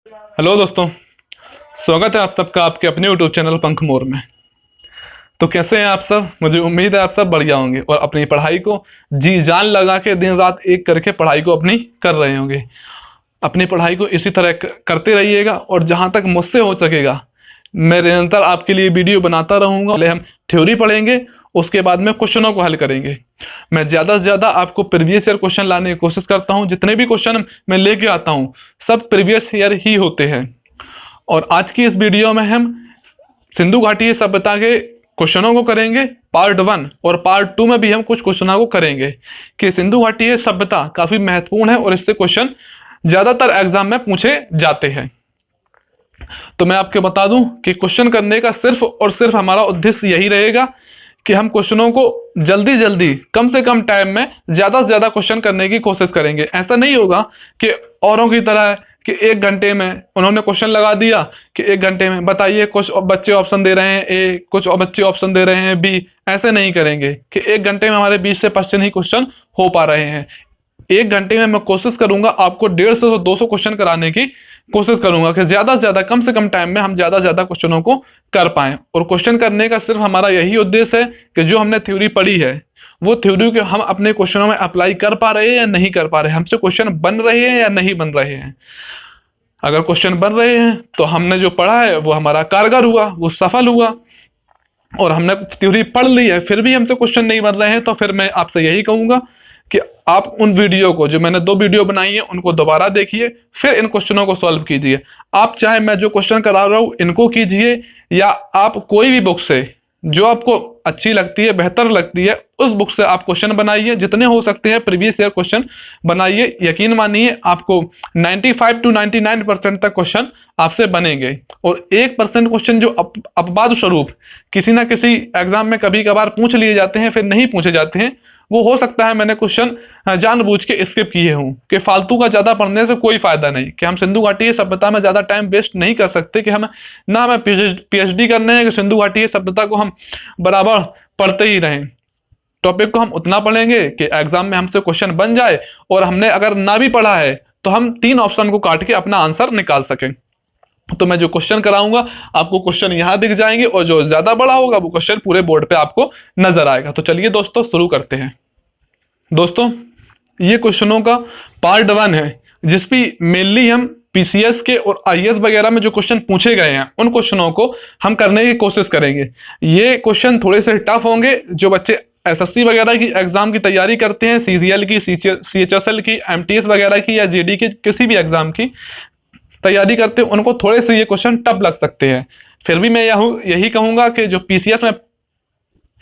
Hello दोस्तों, स्वागत है आप सबका आपके अपने यूट्यूब चैनल पंख मोर में। तो कैसे हैं आप सब? मुझे उम्मीद है आप सब बढ़िया होंगे और अपनी पढ़ाई को जी जान लगा के दिन रात एक करके पढ़ाई को अपनी कर रहे होंगे। अपनी पढ़ाई को इसी तरह करते रहिएगा और जहाँ तक मुझसे हो सकेगा मैं निरंतर आपके लिए वीडियो बनाता रहूँगा। पहले हम थ्योरी पढ़ेंगे, उसके बाद में क्वेश्चनों को हल करेंगे। मैं ज़्यादा से ज़्यादा आपको प्रीवियस ईयर क्वेश्चन लाने की कोशिश करता हूँ। जितने भी क्वेश्चन मैं लेके आता हूँ सब प्रीवियस ईयर ही होते हैं। और आज की इस वीडियो में हम सिंधु घाटी सभ्यता के क्वेश्चनों को करेंगे पार्ट 1, और पार्ट 2 में भी हम कुछ क्वेश्चनों को करेंगे कि सिंधु घाटी सभ्यता काफी महत्वपूर्ण है और इससे क्वेश्चन ज्यादातर एग्जाम में पूछे जाते हैं। तो मैं आपको बता दूं कि क्वेश्चन करने का सिर्फ और सिर्फ हमारा उद्देश्य यही रहेगा कि हम क्वेश्चनों को जल्दी जल्दी कम से कम टाइम में ज्यादा से ज्यादा क्वेश्चन करने की कोशिश करेंगे। ऐसा नहीं होगा कि औरों की तरह कि 1 घंटे में उन्होंने क्वेश्चन लगा दिया कि 1 घंटे में बताइए, कुछ बच्चे ऑप्शन दे रहे हैं ए, कुछ बच्चे ऑप्शन दे रहे हैं बी। ऐसे नहीं करेंगे कि 1 घंटे में हमारे 20 से 25 ही क्वेश्चन हो पा रहे हैं। 1 घंटे में मैं कोशिश करूंगा आपको 150 से 200 क्वेश्चन कराने की कोशिश करूंगा कि ज्यादा से ज्यादा कम से कम टाइम में हम ज्यादा से ज्यादा क्वेश्चनों को कर पाएं। और क्वेश्चन करने का सिर्फ हमारा यही उद्देश्य है कि जो हमने थ्योरी पढ़ी है वो थ्योरी के हम अपने क्वेश्चनों में अप्लाई कर पा रहे हैं या नहीं कर पा रहे हैं, हमसे क्वेश्चन बन रहे हैं या नहीं बन रहे हैं। अगर क्वेश्चन बन रहे हैं तो हमने जो पढ़ा है वो हमारा कारगर हुआ, वो सफल हुआ। और हमने थ्योरी पढ़ ली है फिर भी हमसे क्वेश्चन नहीं बन रहे हैं तो फिर मैं आपसे यही कहूंगा कि आप उन वीडियो को, जो मैंने 2 वीडियो बनाई है, उनको दोबारा देखिए, फिर इन क्वेश्चनों को सॉल्व कीजिए। आप चाहे मैं जो क्वेश्चन करा रहा हूं इनको कीजिए या आप कोई भी बुक से जो आपको अच्छी लगती है, बेहतर लगती है, उस बुक से आप क्वेश्चन बनाइए। जितने हो सकते हैं प्रीवियस ईयर क्वेश्चन बनाइए। यकीन मानिए आपको 95 to 99% तक क्वेश्चन आपसे बनेंगे। और 1% क्वेश्चन जो अपवाद स्वरूप किसी ना किसी एग्जाम में कभी कभार पूछ लिए जाते हैं, फिर नहीं पूछे जाते हैं, वो हो सकता है मैंने क्वेश्चन जानबूझ के स्किप किए हूं कि फालतू का ज्यादा पढ़ने से कोई फायदा नहीं, कि हम सिंधु घाटी सभ्यता में ज्यादा टाइम वेस्ट नहीं कर सकते, कि हम ना हमें पीएचडी करने हैं कि सिंधु घाटी सभ्यता को हम बराबर पढ़ते ही रहें। टॉपिक को हम उतना पढ़ेंगे कि एग्जाम में हमसे क्वेश्चन बन जाए और हमने अगर ना भी पढ़ा है तो हम 3 ऑप्शन को काट के अपना आंसर निकाल सकें। तो मैं जो क्वेश्चन कराऊंगा आपको क्वेश्चन यहां दिख जाएंगे और जो ज्यादा बड़ा होगा वो क्वेश्चन पूरे बोर्ड पे आपको नजर आएगा। तो चलिए दोस्तों शुरू करते हैं। दोस्तों ये क्वेश्चनों का पार्ट 1 है जिसपे मेनली हम पीसीएस के और आईएएस वगैरह में जो क्वेश्चन पूछे गए हैं उन क्वेश्चनों को हम करने की कोशिश करेंगे। ये क्वेश्चन थोड़े से टफ होंगे। जो बच्चे एसएससी वगैरह की एग्जाम की तैयारी करते हैं, सीजीएल की, सीएचएसएल की, एमटीएस वगैरह की या जेडी की किसी भी एग्जाम की तैयारी करते हैं, उनको थोड़े से ये क्वेश्चन टफ लग सकते हैं। फिर भी मैं यही कहूंगा कि जो पीसीएस में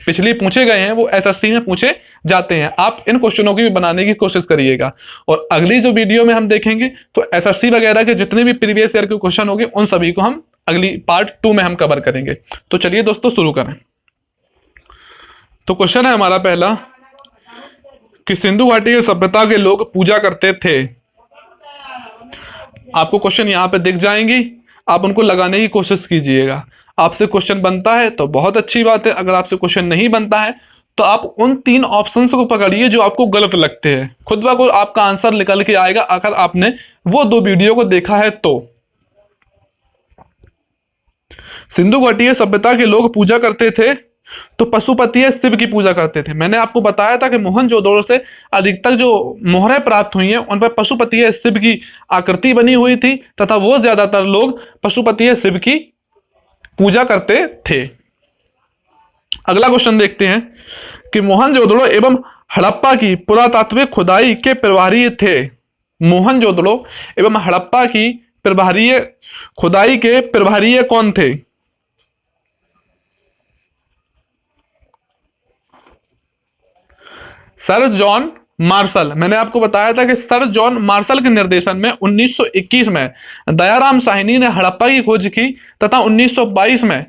पिछले पूछे गए हैं वो एसएससी में पूछे जाते हैं। आप इन क्वेश्चनों की भी बनाने की कोशिश करिएगा। और अगली जो वीडियो में हम देखेंगे तो एसएससी वगैरह के जितने भी प्रीवियस ईयर के क्वेश्चन होंगे उन सभी को हम अगली पार्ट 2 में हम कवर करेंगे। तो चलिए दोस्तों शुरू करें। तो क्वेश्चन है हमारा पहला कि सिंधु घाटी सभ्यता के लोग पूजा करते थे। आपको क्वेश्चन यहां पे दिख जाएंगी, आप उनको लगाने की कोशिश कीजिएगा। आपसे क्वेश्चन बनता है तो बहुत अच्छी बात है, अगर आपसे क्वेश्चन नहीं बनता है तो आप उन 3 ऑप्शंस को पकड़िए जो आपको गलत लगते हैं। खुद ब खुद आपका आंसर निकल के आएगा अगर आपने वो 2 वीडियो को देखा है तो। सिंधु घाटी सभ्यता के लोग पूजा करते थे तो पशुपति शिव की पूजा करते थे। मैंने आपको बताया था कि मोहनजोदड़ो से अधिकतर जो मोहरें प्राप्त हुई हैं उन पर पशुपति शिव की आकृति बनी हुई थी तथा वो ज्यादातर लोग पशुपति शिव की पूजा करते थे। अगला क्वेश्चन देखते हैं कि मोहनजोदड़ो एवं हड़प्पा की पुरातात्विक खुदाई के प्रभारी थे। मोहनजोदड़ो एवं हड़प्पा की प्रभारी खुदाई के प्रभारी कौन थे? Sir John Marshall. मैंने आपको बताया था कि सर जॉन मार्शल के निर्देशन में 1921 में दयाराम साहनी ने हड़प्पा की खोज की तथा 1922 में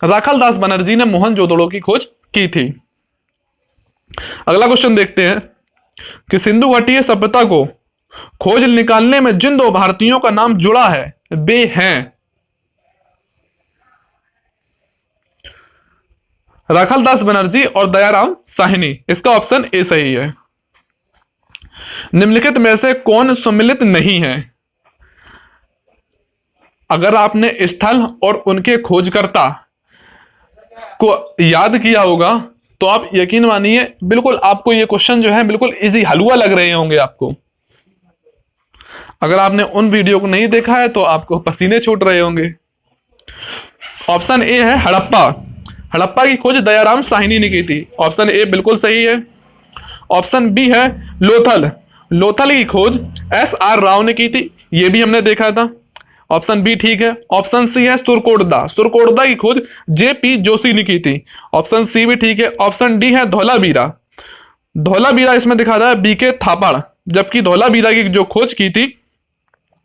राखालदास बनर्जी ने मोहनजोदड़ो की खोज की थी। अगला क्वेश्चन देखते हैं कि सिंधु घाटी सभ्यता को खोज निकालने में जिन 2 भारतीयों का नाम जुड़ा है वे हैं राखालदास बनर्जी और दयाराम साहनी। इसका ऑप्शन ए सही है। निम्नलिखित में से कौन सम्मिलित नहीं है? अगर आपने स्थल और उनके खोजकर्ता को याद किया होगा तो आप यकीन मानिए बिल्कुल आपको ये क्वेश्चन जो है बिल्कुल इजी हलवा लग रहे होंगे आपको। अगर आपने उन वीडियो को नहीं देखा है तो आपको पसीने छूट रहे होंगे। ऑप्शन ए है हड़प्पा। हड़प्पा की खोज दयाराम साहनी ने की थी। ऑप्शन ए बिल्कुल सही है। ऑप्शन बी है लोथल। लोथल की खोज SR राव ने की थी, ये भी हमने देखा था। ऑप्शन बी ठीक है। ऑप्शन सी है सुरकोटदा। सुरकोटदा की खोज JP जोशी ने की थी। ऑप्शन सी भी ठीक है। ऑप्शन डी है धौलावीरा। धौलावीरा इसमें दिखा रहा है BK थापड़, जबकि धौलावीरा की जो खोज की थी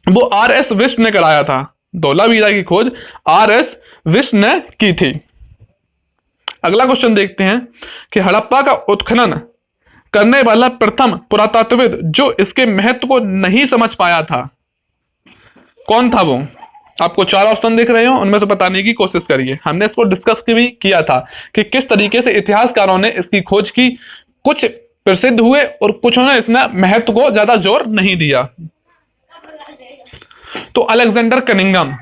वो RS विष्ट ने कराया था। धौलावीरा की खोज RS विष्ट ने की थी। अगला क्वेश्चन देखते हैं कि हड़प्पा का उत्खनन करने वाला प्रथम पुरातत्वविद जो इसके महत्व को नहीं समझ पाया था, कौन था वो? आपको 4 ऑप्शन दिख रहे हो, उनमें से बताने की कोशिश करिए। हमने इसको डिस्कस भी किया था कि किस तरीके से इतिहासकारों ने इसकी खोज की। कुछ प्रसिद्ध हुए और कुछ ने इसमें महत्व को ज्यादा जोर नहीं दिया। तो अलेक्जेंडर कनिंघम।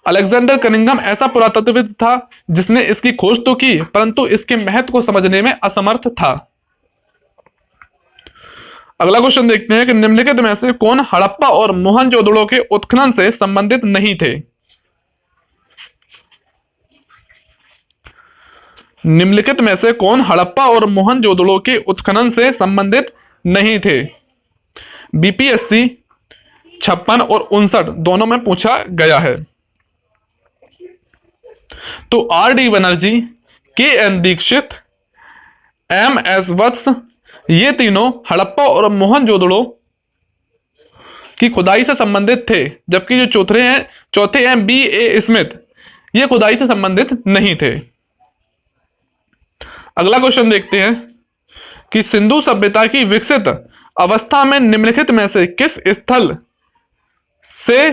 अलेक्जेंडर कनिंघम ऐसा पुरातत्वविद था जिसने इसकी खोज तो की परंतु इसके महत्व को समझने में असमर्थ था। अगला क्वेश्चन देखते हैं कि निम्नलिखित में से कौन हड़प्पा और मोहनजोदड़ो के उत्खनन से संबंधित नहीं थे? निम्नलिखित में से कौन हड़प्पा और मोहनजोदड़ो के उत्खनन से संबंधित नहीं थे? BPSC 56 और 59 दोनों में पूछा गया है। तो RD Banerjee, KN Dixit, MS वत्स, ये तीनों हड़प्पा और मोहनजोदड़ो की खुदाई से संबंधित थे, जबकि जो चौथे हैं BA स्मिथ, ये खुदाई से संबंधित नहीं थे। अगला क्वेश्चन देखते हैं कि सिंधु सभ्यता की विकसित अवस्था में निम्नलिखित में से किस स्थल से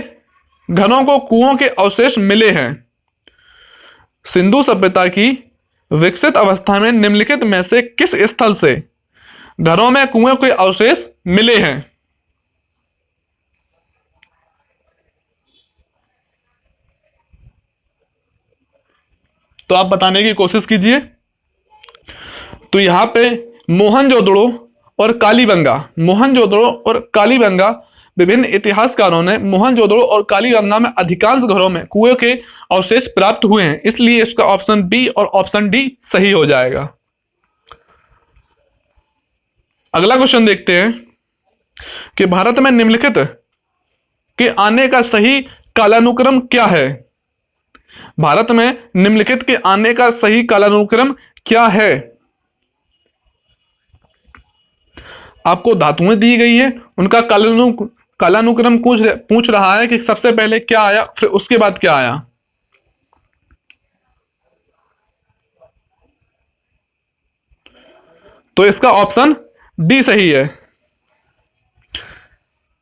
घरों को कुओं के अवशेष मिले हैं? सिंधु सभ्यता की विकसित अवस्था में निम्नलिखित में से किस स्थल से घरों में कुएं के अवशेष मिले हैं? तो आप बताने की कोशिश कीजिए। तो यहां पे मोहनजोदड़ो और कालीबंगा, मोहनजोदड़ो और कालीबंगा, विभिन्न इतिहासकारों ने मोहनजोदड़ो और कालीबंगा में अधिकांश घरों में कुएं के अवशेष प्राप्त हुए हैं, इसलिए इसका ऑप्शन बी और ऑप्शन डी सही हो जाएगा। अगला क्वेश्चन देखते हैं कि भारत में निम्नलिखित के आने का सही कालानुक्रम क्या है? भारत में निम्नलिखित के आने का सही कालानुक्रम क्या है? आपको धातुएं दी गई है, उनका कालानुक्रम पूछ रहा है कि सबसे पहले क्या आया फिर उसके बाद क्या आया। तो इसका ऑप्शन डी सही है।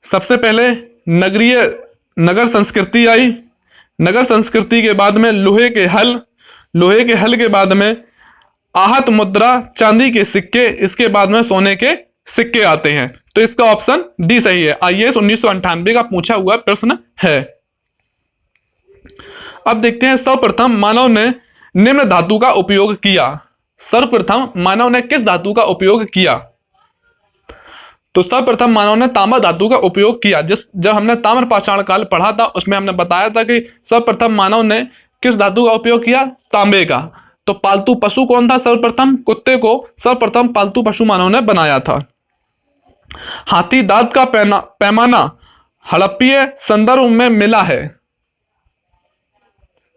सबसे पहले नगर संस्कृति आई, नगर संस्कृति के बाद में लोहे के हल, लोहे के हल के बाद में आहत मुद्रा, चांदी के सिक्के, इसके बाद में सोने के सिक्के आते हैं। तो इसका ऑप्शन डी सही है। IAS 1998 का पूछा हुआ प्रश्न है। अब देखते हैं सर्वप्रथम मानव ने निम्न धातु का उपयोग किया। सर्वप्रथम मानव ने किस धातु का उपयोग किया? तो सर्वप्रथम मानव ने तांबा धातु का उपयोग किया। जब हमने ताम्र पाषाण काल पढ़ा था उसमें हमने बताया था कि सर्वप्रथम मानव ने किस धातु का उपयोग किया? तांबे का। तो पालतू पशु कौन था? सर्वप्रथम कुत्ते को सर्वप्रथम पालतू पशु मानव ने बनाया था। हाथी दांत का पैमाना हड़प्पीय संदर्भ में मिला है।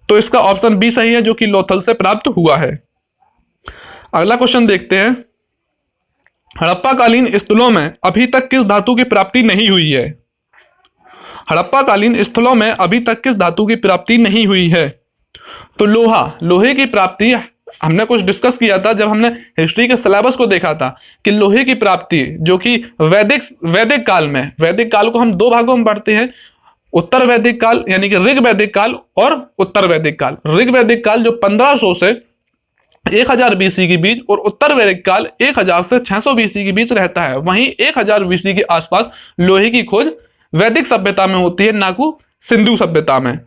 तो इसका ऑप्शन बी सही है, जो कि लोथल से प्राप्त हुआ है। अगला क्वेश्चन देखते हैं, हड़प्पा कालीन स्थलों में अभी तक किस धातु की प्राप्ति नहीं हुई है? हड़प्पा कालीन स्थलों में अभी तक किस धातु की प्राप्ति नहीं हुई है? तो लोहा, लोहे की प्राप्ति हमने कुछ डिस्कस किया था जब हमने हिस्ट्री के सिलेबस को देखा था कि लोहे की प्राप्ति जो कि वैदिक काल में, वैदिक काल को हम 2 भागों में बांटते हैं, उत्तर वैदिक काल यानी कि ऋग वैदिक काल और उत्तर वैदिक काल। ऋग वैदिक काल जो 1500 से 1000 BC के बीच और उत्तर वैदिक काल 1000 से 600 BC के बीच रहता है। वहीं 1000 BC के आसपास लोहे की खोज वैदिक सभ्यता में होती है, ना कि सिंधु सभ्यता में।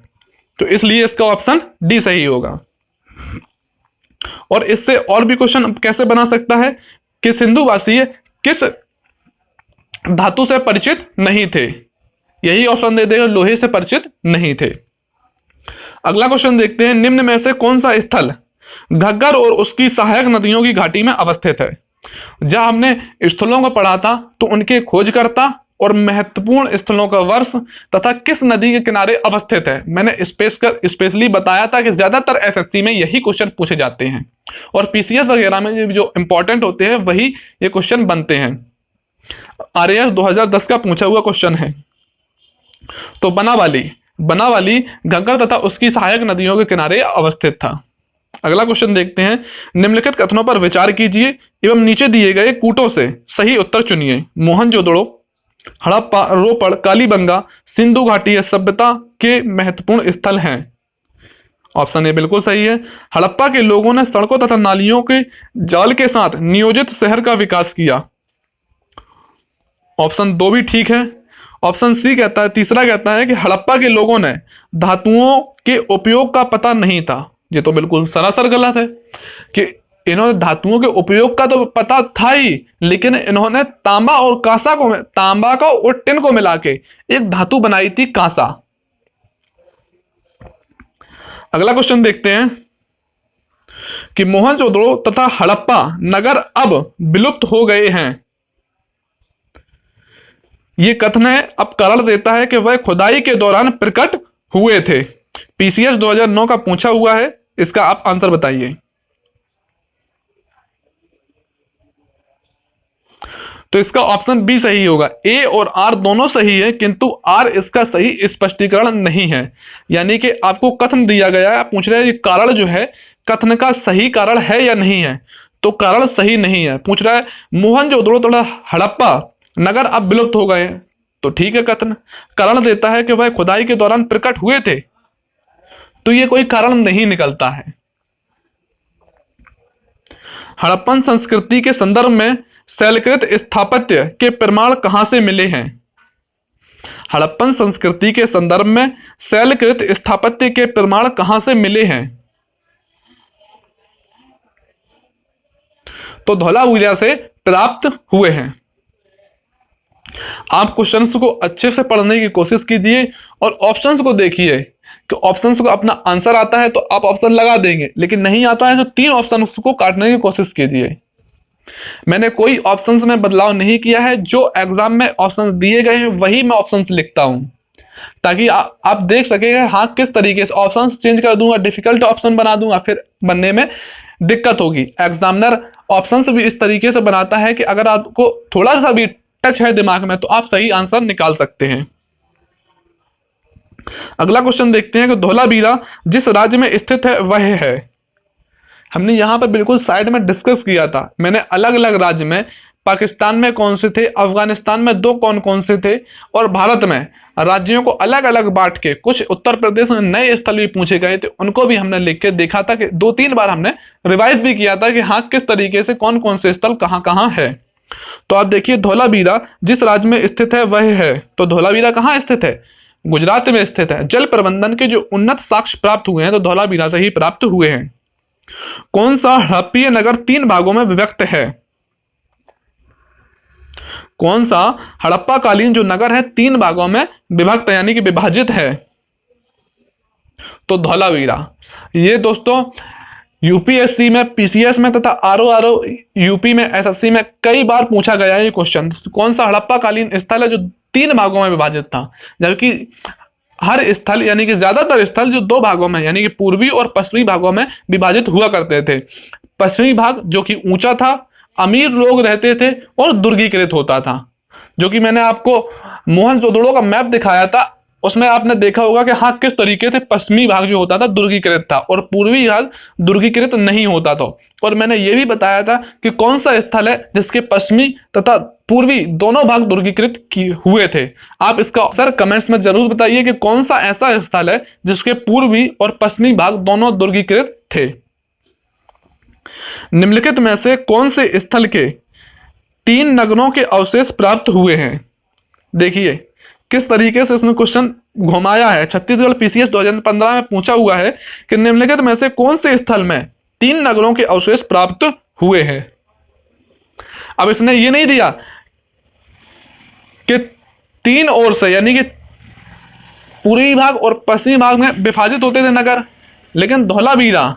तो इसलिए इसका ऑप्शन डी सही होगा। और इससे और भी क्वेश्चन कैसे बना सकता है कि सिंधुवासी किस धातु से परिचित नहीं थे, यही ऑप्शन दे देगा, लोहे से परिचित नहीं थे। अगला क्वेश्चन देखते हैं, निम्न में से कौन सा स्थल घग्गर और उसकी सहायक नदियों की घाटी में अवस्थित है। जब हमने स्थलों को पढ़ा था तो उनके खोजकर्ता और महत्वपूर्ण स्थलों का वर्ष तथा किस नदी के किनारे अवस्थित है, मैंने स्पेशली बताया था कि ज्यादातर एसएससी में यही क्वेश्चन पूछे जाते हैं और पीसीएस वगैरह में जो इंपॉर्टेंट होते हैं वही ये क्वेश्चन बनते हैं। आरएएस 2010 का पूछा हुआ क्वेश्चन है। तो बनावाली घग्गर तथा उसकी सहायक नदियों के किनारे अवस्थित था। अगला क्वेश्चन देखते हैं, निम्नलिखित कथनों पर विचार कीजिए एवं नीचे दिए गए कूटों से सही उत्तर चुनिए। मोहनजोदड़ो, हड़प्पा, रोपड़, कालीबंगा, सिंधु घाटी सभ्यता के महत्वपूर्ण स्थल हैं। ऑप्शन ए बिल्कुल सही है। हड़प्पा के लोगों ने सड़कों तथा नालियों के जाल के साथ नियोजित शहर का विकास किया। ऑप्शन दो भी ठीक है। ऑप्शन सी कहता है, तीसरा कहता है कि हड़प्पा के लोगों ने धातुओं के उपयोग का पता नहीं था। ये तो बिल्कुल सरासर गलत है कि इन्होंने धातुओं के उपयोग का तो पता था ही, लेकिन इन्होंने तांबा का और टिन को मिला के एक धातु बनाई थी, कांसा। अगला क्वेश्चन देखते हैं कि मोहनजोदड़ो तथा हड़प्पा नगर अब विलुप्त हो गए हैं। ये कथन है, अब कारण देता है कि वह खुदाई के दौरान प्रकट हुए थे। पीसीएस 2009 का पूछा हुआ है, इसका आप आंसर बताइए। तो इसका ऑप्शन बी सही होगा। ए और आर दोनों सही है, किंतु आर इसका सही स्पष्टीकरण नहीं है। यानी कि आपको कथन दिया गया है, आप पूछ रहे हैं ये कारण जो है कथन का सही कारण है या नहीं है, तो कारण सही नहीं है। पूछ रहा है मोहनजोदड़ो तथा हड़प्पा नगर अब विलुप्त हो गए, तो ठीक है कथन। कारण देता है कि वह खुदाई के दौरान प्रकट हुए थे, तो ये कोई कारण नहीं निकलता है। हड़प्पन संस्कृति के संदर्भ में शैलकृत स्थापत्य के प्रमाण कहां से मिले हैं। हड़प्पन संस्कृति के संदर्भ में शैलकृत स्थापत्य के प्रमाण कहां से मिले हैं। तो धौलावीरा से प्राप्त हुए हैं। आप क्वेश्चंस को अच्छे से पढ़ने की कोशिश कीजिए और ऑप्शंस को देखिए कि ऑप्शंस को अपना आंसर आता है तो आप ऑप्शन लगा देंगे, लेकिन नहीं आता है तो 3 ऑप्शंस को काटने की कोशिश कीजिए। मैंने कोई ऑप्शंस में बदलाव नहीं किया है, जो एग्जाम में ऑप्शंस दिए गए हैं वही मैं ऑप्शंस लिखता हूं, ताकि आप देख सकेंगे हाँ किस तरीके से ऑप्शंस चेंज कर दूंगा, डिफिकल्ट ऑप्शन बना दूंगा, फिर बनने में दिक्कत होगी। एग्जामिनर ऑप्शंस भी इस तरीके से बनाता है कि अगर आपको थोड़ा सा भी टच है दिमाग में तो आप सही आंसर निकाल सकते हैं। अगला क्वेश्चन देखते हैं कि धौलावीरा जिस राज्य में स्थित है वह है। हमने यहां पर बिल्कुल साइड में डिस्कस किया था, मैंने अलग अलग राज्य में, पाकिस्तान में कौन से थे, अफगानिस्तान में 2 कौन कौन से थे, और भारत में राज्यों को अलग अलग बांट के कुछ उत्तर प्रदेश में नए स्थल भी पूछे गए थे, उनको भी हमने लिख के देखा था कि 2-3 बार हमने रिवाइज भी किया था कि हाँ किस तरीके से कौन कौन से स्थल कहाँ कहाँ है। तो आप देखिए धौलावीरा जिस राज्य में स्थित है वह है। तो धौलावीरा कहाँ स्थित है, गुजरात में स्थित है। जल प्रबंधन के जो उन्नत साक्ष्य प्राप्त हुए हैं तो धौलावीरा से ही प्राप्त हुए हैं। कौन सा हड़प्पीय नगर 3 भागों में विभक्त है। कौन सा हड़प्पा कालीन जो नगर है 3 भागों में विभक्त यानी कि विभाजित है, तो धौलावीरा। ये दोस्तों यूपीएससी में, पीसीएस में तथा आरओ यूपी में, एसएससी में कई बार पूछा गया है ये क्वेश्चन। कौन सा हड़प्पा कालीन स्थल है जो 3 भागों में विभाजित था, जबकि हर स्थल यानी कि ज्यादातर स्थल जो 2 भागों में यानी कि पूर्वी और पश्चिमी भागों में विभाजित हुआ करते थे। पश्चिमी भाग जो कि ऊंचा था, अमीर लोग रहते थे और दुर्गीकृत होता था, जो कि मैंने आपको मोहनजोदड़ो का मैप दिखाया था, उसमें आपने देखा होगा कि हाँ किस तरीके से पश्चिमी भाग जो होता था दुर्गीकृत था और पूर्वी भाग दुर्गीकृत नहीं होता था। और मैंने ये भी बताया था कि कौन सा स्थल है जिसके पश्चिमी तथा पूर्वी दोनों भाग दुर्गीकृत हुए थे। आप इसका आंसर कमेंट्स में जरूर बताइए कि कौन सा ऐसा स्थल है जिसके पूर्वी और पश्चिमी भाग दोनों दुर्गीकृत थे। निम्नलिखित में से कौन से स्थल के 3 नगरों के अवशेष प्राप्त हुए हैं। देखिए किस तरीके से इसने क्वेश्चन घुमाया है। छत्तीसगढ़ पीसीएस 2015 में पूछा हुआ है कि निम्नलिखित में से कौन से स्थल में 3 नगरों के अवशेष प्राप्त हुए हैं। अब इसने ये नहीं दिया कि 3 ओर से, यानी कि पूर्वी भाग और पश्चिमी भाग में विभाजित होते थे नगर, लेकिन धौलावीरा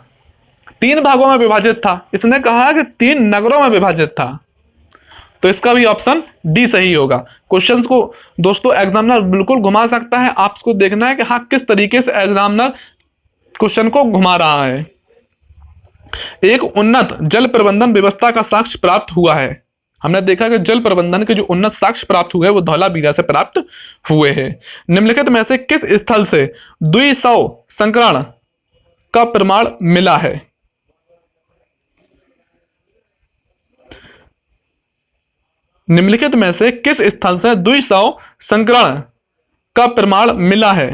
3 भागों में विभाजित था। इसने कहा कि 3 नगरों में विभाजित था, तो इसका भी ऑप्शन डी सही होगा। क्वेश्चंस को दोस्तों एग्जामिनर बिल्कुल घुमा सकता है, आपको देखना है कि हाँ किस तरीके से एग्जामिनर क्वेश्चन को घुमा रहा है। एक उन्नत जल प्रबंधन व्यवस्था का साक्ष्य प्राप्त हुआ है। हमने देखा कि जल प्रबंधन के जो उन्नत साक्ष्य प्राप्त हुए वो धौलावीरा से प्राप्त हुए हैं। निम्नलिखित में से किस स्थल से द्विसव संकरण का प्रमाण मिला है। निम्नलिखित में से किस स्थल से द्विसव संकरण का प्रमाण मिला है।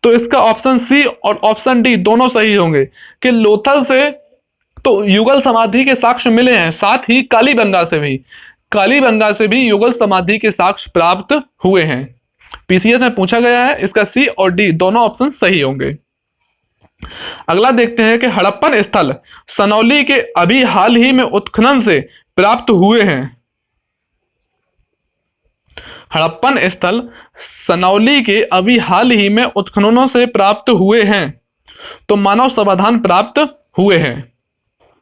तो इसका ऑप्शन सी और ऑप्शन डी दोनों सही होंगे कि लोथल से तो युगल समाधि के साक्ष्य मिले हैं, साथ ही कालीबंगा से भी युगल समाधि के साक्ष्य प्राप्त हुए हैं। पीसीएस में पूछा गया है, इसका सी और डी दोनों ऑप्शन सही होंगे। अगला देखते हैं कि हड़प्पन स्थल सनौली के अभी हाल ही में उत्खनन से प्राप्त हुए हैं। हड़प्पन स्थल सनौली के अभी हाल ही में उत्खननों से प्राप्त हुए हैं, तो मानव समाधान प्राप्त हुए हैं।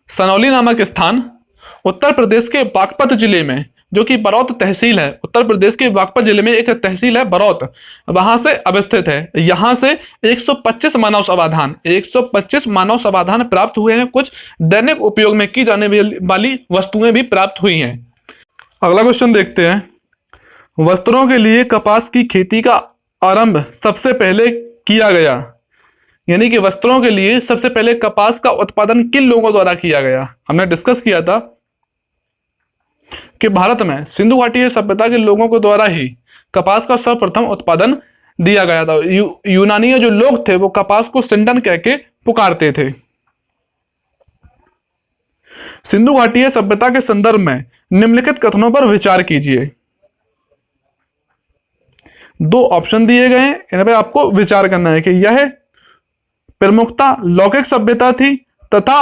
सनौली नामक स्थान उत्तर प्रदेश के बागपत जिले में, जो कि बरौत तहसील है, उत्तर प्रदेश के बागपत जिले में एक तहसील है बरौत, वहां से अवस्थित है। यहां से 125 मानव समाधान प्राप्त हुए हैं। कुछ दैनिक उपयोग में की जाने वाली वस्तुएं भी प्राप्त हुई हैं। अगला क्वेश्चन देखते हैं। वस्त्रों के लिए कपास की खेती का आरंभ सबसे पहले किया गया, यानी कि वस्त्रों के लिए सबसे पहले कपास का उत्पादन किन लोगों द्वारा किया गया। हमने डिस्कस किया था कि भारत में सिंधु घाटी सभ्यता के लोगों को द्वारा ही कपास का सर्वप्रथम उत्पादन दिया गया था। यूनानी जो लोग थे वो कपास को सिंडन कह के पुकारते थे। सिंधु घाटी सभ्यता के संदर्भ में निम्नलिखित कथनों पर विचार कीजिए। 2 ऑप्शन दिए गए हैं, इन पर आपको विचार करना है कि यह प्रमुखता लौकिक सभ्यता थी तथा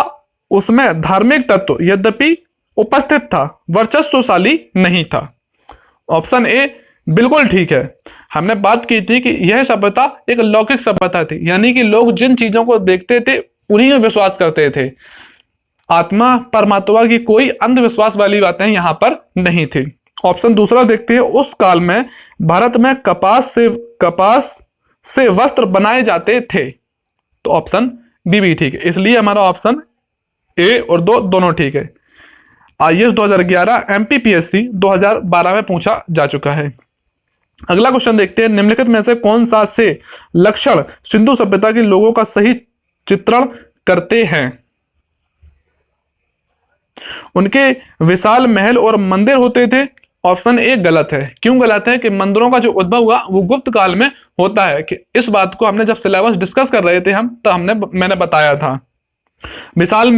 उसमें धार्मिक तत्व यद्यपि उपस्थित था, वर्चस्वशाली नहीं था। ऑप्शन ए बिल्कुल ठीक है। हमने बात की थी कि यह सभ्यता एक लौकिक सभ्यता थी, यानी कि लोग जिन चीजों को देखते थे उन्हीं में विश्वास करते थे। आत्मा परमात्मा की कोई अंधविश्वास वाली बातें यहां पर नहीं थी। ऑप्शन दूसरा देखते हैं। उस काल में भारत में कपास से वस्त्र बनाए जाते थे, तो ऑप्शन बी भी ठीक है। इसलिए हमारा ऑप्शन ए और 2 दोनों ठीक है। आईएएस 2011 एमपीपीएससी 2012 में पूछा जा चुका है। अगला क्वेश्चन देखते हैं। निम्नलिखित में से कौन सा से लक्षण सिंधु सभ्यता के लोगों का सही चित्रण करते हैं। उनके विशाल महल और मंदिर होते थे। ऑप्शन ए गलत है। क्यों गलत है कि मंदिरों का जो उद्भव हुआ वो गुप्त काल में होता है। कि इस बात को हमने जब सिलेबस डिस्कस कर रहे थे तो मैंने बताया था। विशाल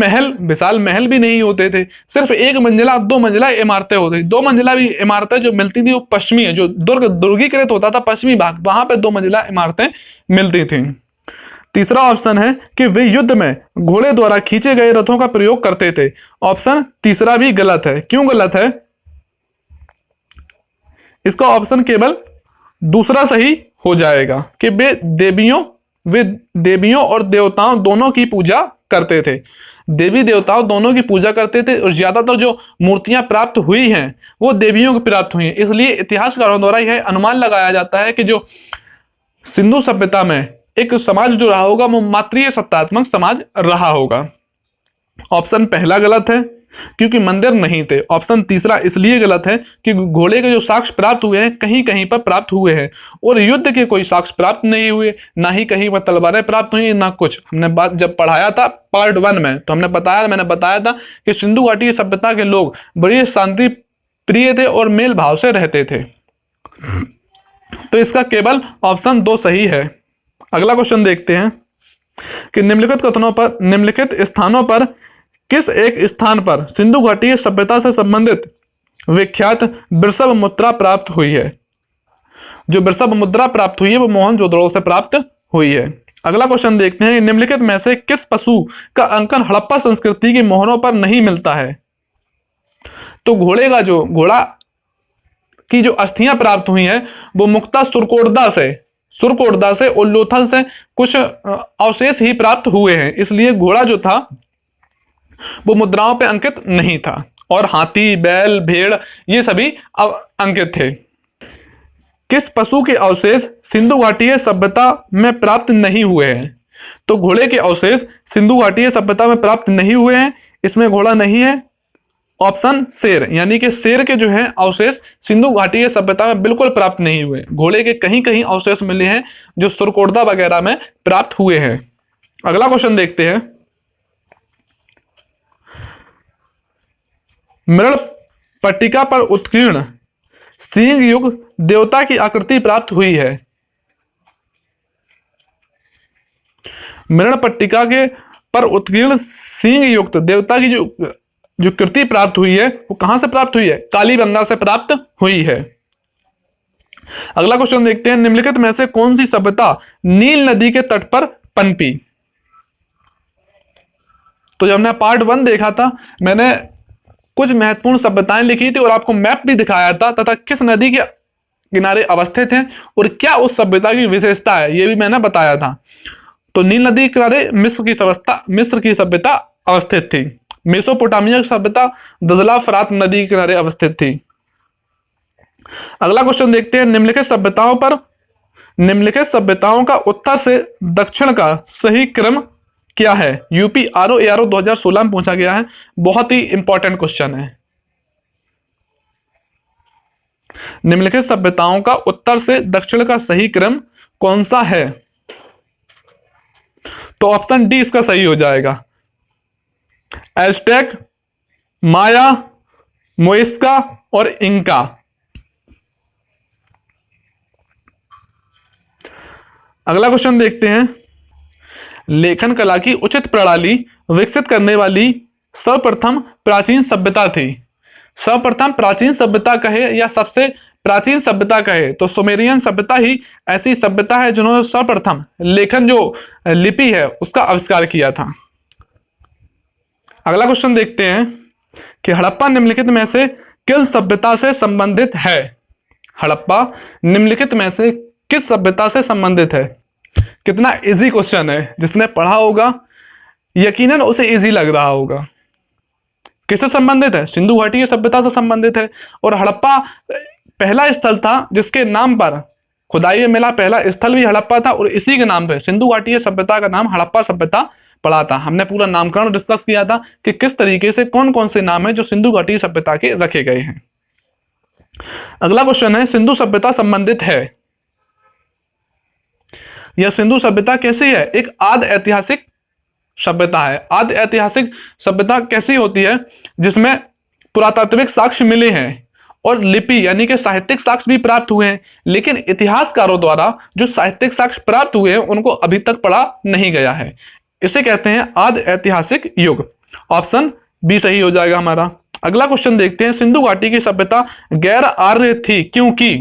महल भी नहीं होते थे, सिर्फ 1 मंजिला 2 मंजिला इमारतें होती थी। 2 मंजिला भी इमारतें जो मिलती थी वो पश्चिमी है, जो दुर्गीकृत होता था पश्चिमी भाग, वहां पे 2 मंजिला इमारतें मिलती थी। तीसरा ऑप्शन है कि वे युद्ध में घोड़े द्वारा खींचे गए रथों का प्रयोग करते थे। ऑप्शन तीसरा भी गलत है। क्यों गलत है? इसका ऑप्शन केवल दूसरा सही हो जाएगा कि वे देवियों और देवताओं दोनों की पूजा करते थे। देवी देवताओं दोनों की पूजा करते थे और ज्यादातर जो मूर्तियां प्राप्त हुई हैं वो देवियों की प्राप्त हुई हैं। इसलिए इतिहासकारों द्वारा यह अनुमान लगाया जाता है कि जो सिंधु सभ्यता में एक समाज जो रहा होगा वो मातृ सत्तात्मक समाज रहा होगा। ऑप्शन पहला गलत है क्योंकि मंदिर नहीं थे। ऑप्शन तीसरा इसलिए गलत है कि घोड़े के जो साक्ष्य प्राप्त हुए हैं कहीं कहीं पर प्राप्त हुए हैं और युद्ध के कोई साक्ष्य प्राप्त नहीं हुए, ना ही कहीं पर तलवारें प्राप्त हुई, ना कुछ। हमने बात जब पढ़ाया था पार्ट 1 में तो मैंने बताया था कि सिंधु घाटी सभ्यता के लोग बड़ी शांति प्रिय थे और मेल भाव से रहते थे। तो इसका केवल ऑप्शन 2 सही है। अगला क्वेश्चन देखते हैं कि निम्नलिखित स्थानों पर किस एक स्थान पर सिंधु घाटी सभ्यता से संबंधित विख्यात वृषभ मुद्रा प्राप्त हुई है? जो वृषभ मुद्रा प्राप्त हुई है वो मोहनजोदड़ो से प्राप्त हुई है। अगला क्वेश्चन देखते हैं, निम्नलिखित में से किस पशु का अंकन हड़प्पा संस्कृति के मोहरों पर नहीं मिलता है? तो घोड़ा की जो अस्थियां प्राप्त हुई हैं वो मुक्ता सुरकोटदा से और लोथल से कुछ अवशेष ही प्राप्त हुए हैं, इसलिए घोड़ा जो था वो मुद्राओं पे अंकित नहीं था। और हाथी, बैल, भेड़ ये सभी अंकित थे। किस पशु के अवशेष सिंधु घाटीय सभ्यता में प्राप्त नहीं हुए हैं? तो घोड़े के अवशेष सिंधु घाटीय सभ्यता में प्राप्त नहीं हुए हैं, इसमें घोड़ा नहीं है। ऑप्शन शेर, यानी कि शेर के जो है अवशेष सिंधु घाटीय सभ्यता में बिल्कुल प्राप्त नहीं हुए। घोड़े के कहीं कहीं अवशेष मिले हैं जो सुरकोटदा वगैरह में प्राप्त हुए हैं। अगला क्वेश्चन देखते हैं, मृण पट्टिका पर उत्कीर्ण सिंह युग देवता की आकृति प्राप्त हुई है? मृण पट्टिका के पर उत्कीर्ण सिंह युक्त देवता की जो कृति प्राप्त हुई है वो कहां से प्राप्त हुई है? कालीबंगा से प्राप्त हुई है। अगला क्वेश्चन देखते हैं, निम्नलिखित में से कौन सी सभ्यता नील नदी के तट पर पनपी? तो जब हमने पार्ट 1 देखा था, मैंने कुछ महत्वपूर्ण सभ्यताएं लिखी थी और आपको मैप भी दिखाया था तथा किस नदी के किनारे अवस्थित हैं और क्या उस सभ्यता की विशेषता है ये भी मैंने बताया था। तो नील नदी के किनारे मिस्र की सभ्यता अवस्थित थी। मेसोपोटामिया की सभ्यता दजला फरात नदी के किनारे अवस्थित थी। अगला क्वेश्चन देखते हैं, निम्नलिखित सभ्यताओं का उत्तर से दक्षिण का सही क्रम क्या है? यूपी आरओ 2016 में पूछा गया है, बहुत ही इंपॉर्टेंट क्वेश्चन है। निम्नलिखित सभ्यताओं का उत्तर से दक्षिण का सही क्रम कौन सा है? तो ऑप्शन डी इसका सही हो जाएगा। एज़टेक, माया, मोइस्का और इंका। अगला क्वेश्चन देखते हैं, लेखन कला की उचित प्रणाली विकसित करने वाली सर्वप्रथम प्राचीन सभ्यता थी? सर्वप्रथम प्राचीन सभ्यता कहे या सबसे प्राचीन सभ्यता कहे तो सुमेरियन सभ्यता ही ऐसी सभ्यता है जिन्होंने सर्वप्रथम लेखन जो लिपि है उसका आविष्कार किया था। अगला क्वेश्चन देखते हैं कि हड़प्पा निम्नलिखित में से किस सभ्यता से संबंधित है? हड़प्पा निम्नलिखित में से किस सभ्यता से संबंधित है? कितना इजी क्वेश्चन है, जिसने पढ़ा होगा यकीनन उसे इजी लग रहा होगा। किससे संबंधित है? सिंधु घाटी सभ्यता से संबंधित है। और हड़प्पा पहला स्थल था जिसके नाम पर खुदाई में मिला पहला स्थल भी हड़प्पा था और इसी के नाम पे सिंधु घाटी सभ्यता का नाम हड़प्पा सभ्यता पड़ा था। हमने पूरा नामकरण डिस्कस किया था कि किस तरीके से कौन कौन से नाम है जो सिंधु घाटी सभ्यता के रखे गए हैं। अगला क्वेश्चन है, सिंधु सभ्यता संबंधित है? यह सिंधु सभ्यता कैसी है? एक आदि ऐतिहासिक सभ्यता है। आदि ऐतिहासिक सभ्यता कैसी होती है? जिसमें पुरातात्विक साक्ष्य मिले हैं और लिपि यानी कि साहित्यिक साक्ष्य भी प्राप्त हुए हैं, लेकिन इतिहासकारों द्वारा जो साहित्यिक साक्ष्य प्राप्त हुए हैं उनको अभी तक पढ़ा नहीं गया है। इसे कहते हैं आदि ऐतिहासिक युग। ऑप्शन बी सही हो जाएगा हमारा। अगला क्वेश्चन देखते हैं, सिंधु घाटी की सभ्यता गैर आर्य थी क्योंकि?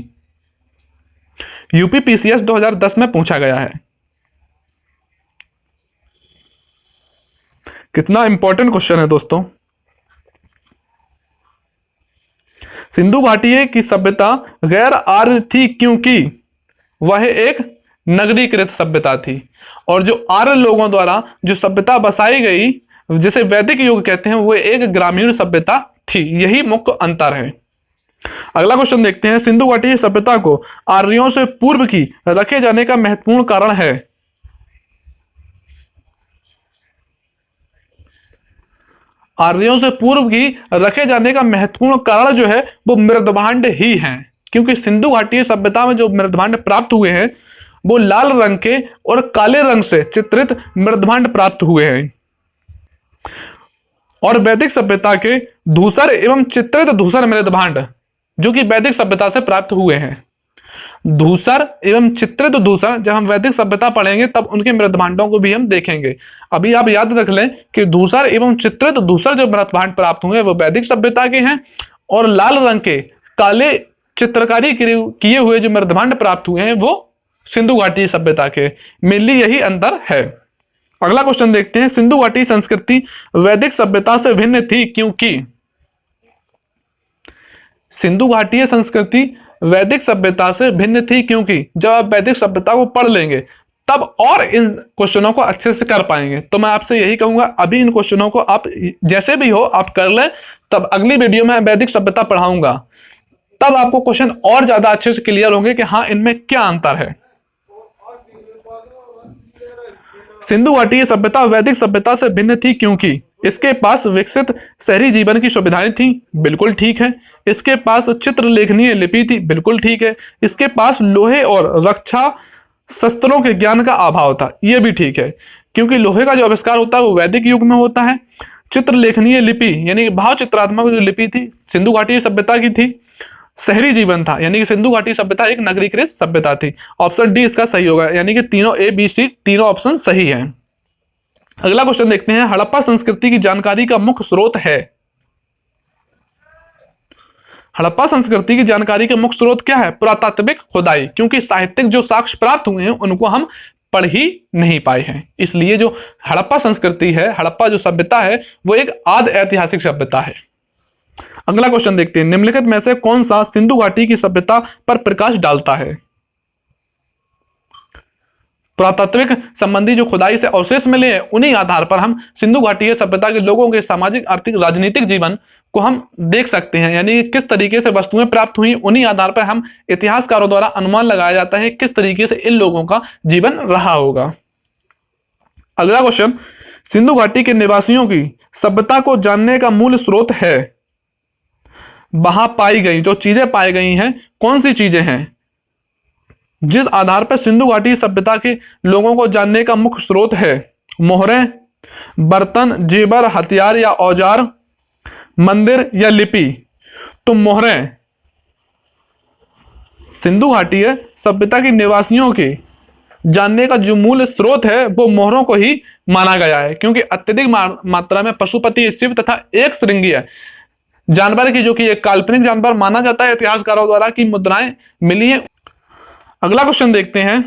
यूपीपीसीएस 2010 में पूछा गया है। कितना इंपॉर्टेंट क्वेश्चन है दोस्तों। सिंधु घाटी की सभ्यता गैर आर्य थी क्योंकि वह एक नगरीकृत सभ्यता थी और जो आर्य लोगों द्वारा जो सभ्यता बसाई गई जिसे वैदिक युग कहते हैं वो एक ग्रामीण सभ्यता थी। यही मुख्य अंतर है। अगला क्वेश्चन देखते हैं, सिंधु घाटी सभ्यता को आर्यों से पूर्व की रखे जाने का महत्वपूर्ण कारण है? आर्यों से पूर्व की रखे जाने का महत्वपूर्ण कारण जो है वो मृदभांड ही है, क्योंकि सिंधु घाटी सभ्यता में जो मृदभांड प्राप्त हुए हैं वो लाल रंग के और काले रंग से चित्रित मृदभांड प्राप्त हुए हैं और वैदिक सभ्यता के धूसर एवं चित्रित धूसर मृदभांड जो कि वैदिक सभ्यता से प्राप्त हुए हैं। धूसर एवं चित्रित धूसर जब हम वैदिक सभ्यता पढ़ेंगे तब उनके मृदभांडों को भी हम देखेंगे। अभी आप याद रख लें कि धूसर एवं चित्रित धूसर जो मृदभांड प्राप्त हुए वो वैदिक सभ्यता के हैं और लाल रंग के काले चित्रकारी किए हुए जो मृदभांड प्राप्त हुए हैं वो सिंधु घाटी सभ्यता के। मेनली यही अंतर है। अगला क्वेश्चन देखते हैं, सिंधु घाटी संस्कृति वैदिक सभ्यता से भिन्न थी क्योंकि। सिंधु घाटी संस्कृति वैदिक सभ्यता से भिन्न थी क्योंकि जब आप वैदिक सभ्यता को पढ़ लेंगे तब और इन क्वेश्चनों को अच्छे से कर पाएंगे। तो मैं आपसे यही कहूंगा, अभी इन क्वेश्चनों को आप जैसे भी हो आप कर लें, तब अगली वीडियो में वैदिक सभ्यता पढ़ाऊंगा, तब आपको क्वेश्चन और ज्यादा अच्छे से क्लियर होंगे कि हाँ इनमें क्या अंतर है। सिंधु घाटी सभ्यता वैदिक सभ्यता से भिन्न थी क्योंकि इसके पास विकसित शहरी जीवन की सुविधाएं थी, बिल्कुल ठीक है। इसके पास चित्रलेखनीय लिपि थी, बिल्कुल ठीक है। इसके पास लोहे और रक्षा शस्त्रों के ज्ञान का अभाव था, यह भी ठीक है, क्योंकि लोहे का जो आविष्कार होता है वो वैदिक युग में होता है। चित्रलेखनीय लिपि यानी कि भाव चित्रात्मक जो लिपि थी सिंधु घाटी सभ्यता की थी। शहरी जीवन था, यानी कि सिंधु घाटी सभ्यता एक नगरीकृत सभ्यता थी। ऑप्शन डी इसका सही होगा, यानी कि तीनों ए बी सी तीनों ऑप्शन सही है। अगला क्वेश्चन देखते हैं, हड़प्पा संस्कृति की जानकारी का मुख्य स्रोत है। हड़प्पा संस्कृति की जानकारी का मुख्य स्रोत क्या है? पुरातात्विक खुदाई, क्योंकि साहित्यिक जो साक्ष्य प्राप्त हुए हैं उनको हम पढ़ ही नहीं पाए हैं, इसलिए जो हड़प्पा संस्कृति है, हड़प्पा जो सभ्यता है वो एक आदि ऐतिहासिक सभ्यता है। अगला क्वेश्चन देखते हैं, निम्नलिखित में से कौन सा सिंधु घाटी की सभ्यता पर प्रकाश डालता है? पुरातात्विक संबंधी जो खुदाई से अवशेष मिले हैं उन्हीं आधार पर हम सिंधु घाटी सभ्यता के लोगों के सामाजिक, आर्थिक, राजनीतिक जीवन को हम देख सकते हैं, यानी किस तरीके से वस्तुएं प्राप्त हुई उन्हीं आधार पर हम इतिहासकारों द्वारा अनुमान लगाया जाता है किस तरीके से इन लोगों का जीवन रहा होगा। अगला क्वेश्चन, सिंधु घाटी के निवासियों की सभ्यता को जानने का मूल स्रोत है। वहां पाई गई जो चीजें पाई गई हैं कौन सी चीजें हैं जिस आधार पर सिंधु घाटी सभ्यता के लोगों को जानने का मुख्य स्रोत है? मोहरें, बर्तन, जेवर, हथियार या औजार, मंदिर या लिपि? तो मोहरें। सिंधु घाटी सभ्यता के निवासियों के जानने का जो मूल स्रोत है वो मोहरों को ही माना गया है, क्योंकि अत्यधिक मात्रा में पशुपति, शिव तथा एक श्रृंगीय जानवर की, जो कि एक काल्पनिक जानवर माना जाता है इतिहासकारों द्वारा, की मुद्राएं मिली हैं। अगला क्वेश्चन देखते हैं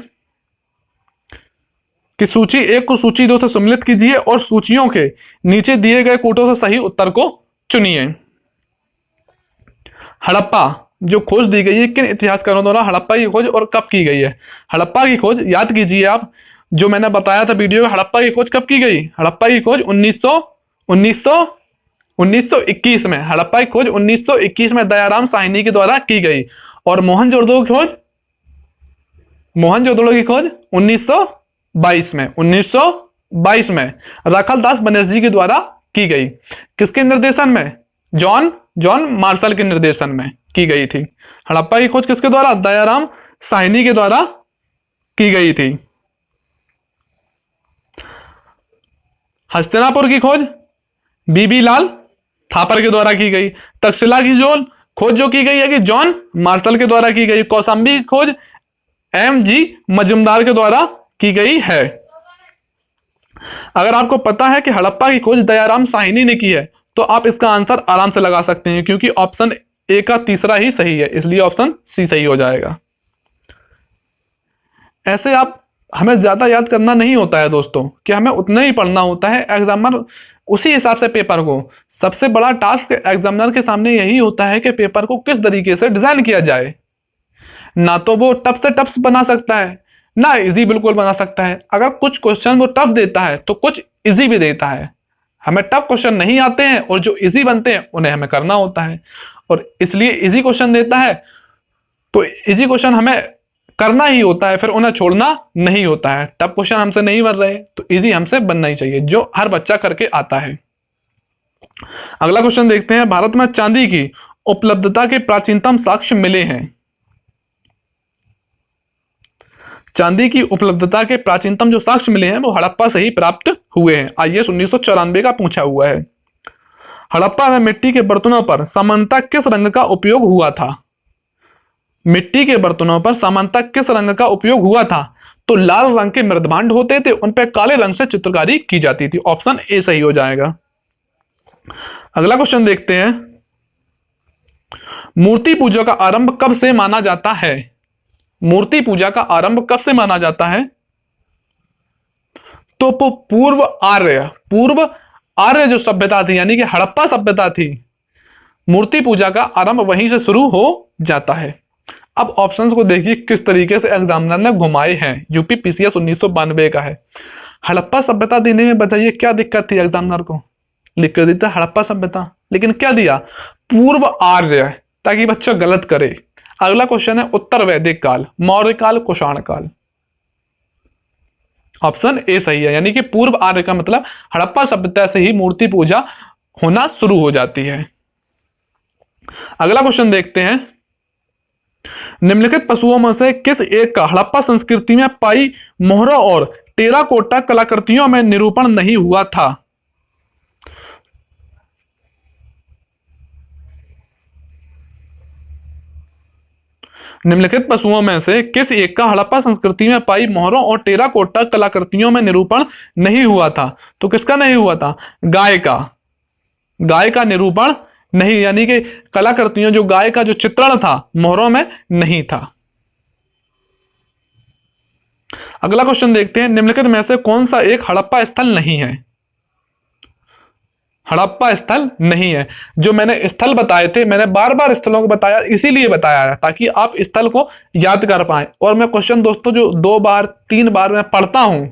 कि सूची 1 को सूची 2 से सम्मिलित कीजिए और सूचियों के नीचे दिए गए कोटों से सही उत्तर को चुनिए। हड़प्पा जो खोज दी गई है, किन इतिहासकारों द्वारा हड़प्पा की खोज और कब की गई है? हड़प्पा की खोज याद कीजिए आप, जो मैंने बताया था वीडियो में, हड़प्पा की खोज कब की गई? हड़प्पा की खोज 1921 में। हड़प्पा की खोज 1921 में दयाराम साहनी के द्वारा की गई। और मोहनजोदड़ो की खोज 1922 में राखाल दास बनर्जी के द्वारा की गई। किसके निर्देशन में? जॉन मार्शल के निर्देशन में की गई थी। हड़प्पा की खोज किसके द्वारा? दयाराम साहनी के द्वारा की गई थी। हस्तिनापुर की खोज बीबी लाल थापर के द्वारा की गई। तक्षशिला की खोज जो की गई है कि जॉन मार्शल के द्वारा की गई। कौशाम्बी की खोज MG मजुमदार के द्वारा की गई है। अगर आपको पता है कि हड़प्पा की खोज दयाराम साहनी ने की है तो आप इसका आंसर आराम से लगा सकते हैं, क्योंकि ऑप्शन ए का तीसरा ही सही है, इसलिए ऑप्शन सी सही हो जाएगा। ऐसे हमें ज्यादा याद करना नहीं होता है दोस्तों, कि हमें उतना ही पढ़ना होता है। एग्जामिनर उसी हिसाब से पेपर को, सबसे बड़ा टास्क एग्जामिनर के सामने यही होता है कि पेपर को किस तरीके से डिजाइन किया जाए। ना तो वो टफ से टफ बना सकता है, ना इजी बिल्कुल बना सकता है। अगर कुछ क्वेश्चन वो टफ देता है तो कुछ इजी भी देता है। हमें टफ क्वेश्चन नहीं आते हैं और जो इजी बनते हैं उन्हें हमें करना होता है, और इसलिए इजी क्वेश्चन देता है तो इजी क्वेश्चन हमें करना ही होता है, फिर उन्हें छोड़ना नहीं होता है। टफ क्वेश्चन हमसे नहीं बन रहे तो इजी हमसे बनना ही चाहिए, जो हर बच्चा करके आता है। अगला क्वेश्चन देखते हैं, भारत में चांदी की उपलब्धता के प्राचीनतम साक्ष्य मिले हैं। चांदी की उपलब्धता के प्राचीनतम जो साक्ष्य मिले हैं वो हड़प्पा से ही प्राप्त हुए हैं। IAS 1994 का पूछा हुआ है। हड़प्पा में मिट्टी के बर्तनों पर सामान्यतः किस रंग का उपयोग हुआ था? मिट्टी के बर्तनों पर सामान्यतः किस रंग का उपयोग हुआ था? तो लाल रंग के मृदभांड होते थे, उन पर काले रंग से चित्रकारी की जाती थी। ऑप्शन ए सही हो जाएगा। अगला क्वेश्चन देखते हैं, मूर्ति पूजा का आरंभ कब से माना जाता है? मूर्ति पूजा का आरंभ कब से माना जाता है? तो पूर्व आर्य जो सभ्यता थी, यानी कि हड़प्पा सभ्यता थी, मूर्ति पूजा का आरंभ वहीं से शुरू हो जाता है। अब ऑप्शंस को देखिए किस तरीके से एग्जामिनर ने घुमाए हैं। यूपी पीसीएस 1992 का है। हड़प्पा सभ्यता देने में बताइए क्या दिक्कत थी एग्जामिनर को? लिख कर देता हड़प्पा सभ्यता, लेकिन क्या दिया? पूर्व आर्य, ताकि बच्चा गलत करे। अगला क्वेश्चन है उत्तर वैदिक काल, मौर्य काल, कुषाण काल। ऑप्शन ए सही है, यानी कि पूर्व आर्य का मतलब हड़प्पा सभ्यता से ही मूर्ति पूजा होना शुरू हो जाती है। अगला क्वेश्चन देखते हैं, निम्नलिखित पशुओं में से किस एक का हड़प्पा संस्कृति में पाई मोहरों और टेराकोटा कलाकृतियों में निरूपण नहीं हुआ था? निम्नलिखित पशुओं में से किस एक का हड़प्पा संस्कृति में पाई मोहरों और टेराकोटा कलाकृतियों में निरूपण नहीं हुआ था? तो किसका नहीं हुआ था? गाय का। गाय का निरूपण नहीं, यानी कि कलाकृतियों, जो गाय का जो चित्रण था मोहरों में नहीं था। अगला क्वेश्चन देखते हैं, निम्नलिखित में से कौन सा एक हड़प्पा स्थल नहीं है? हड़प्पा स्थल नहीं है। जो मैंने स्थल बताए थे, मैंने बार बार स्थलों को बताया, इसीलिए बताया है ताकि आप स्थल को याद कर पाए। और मैं क्वेश्चन दोस्तों जो 2 बार 3 बार मैं पढ़ता हूं,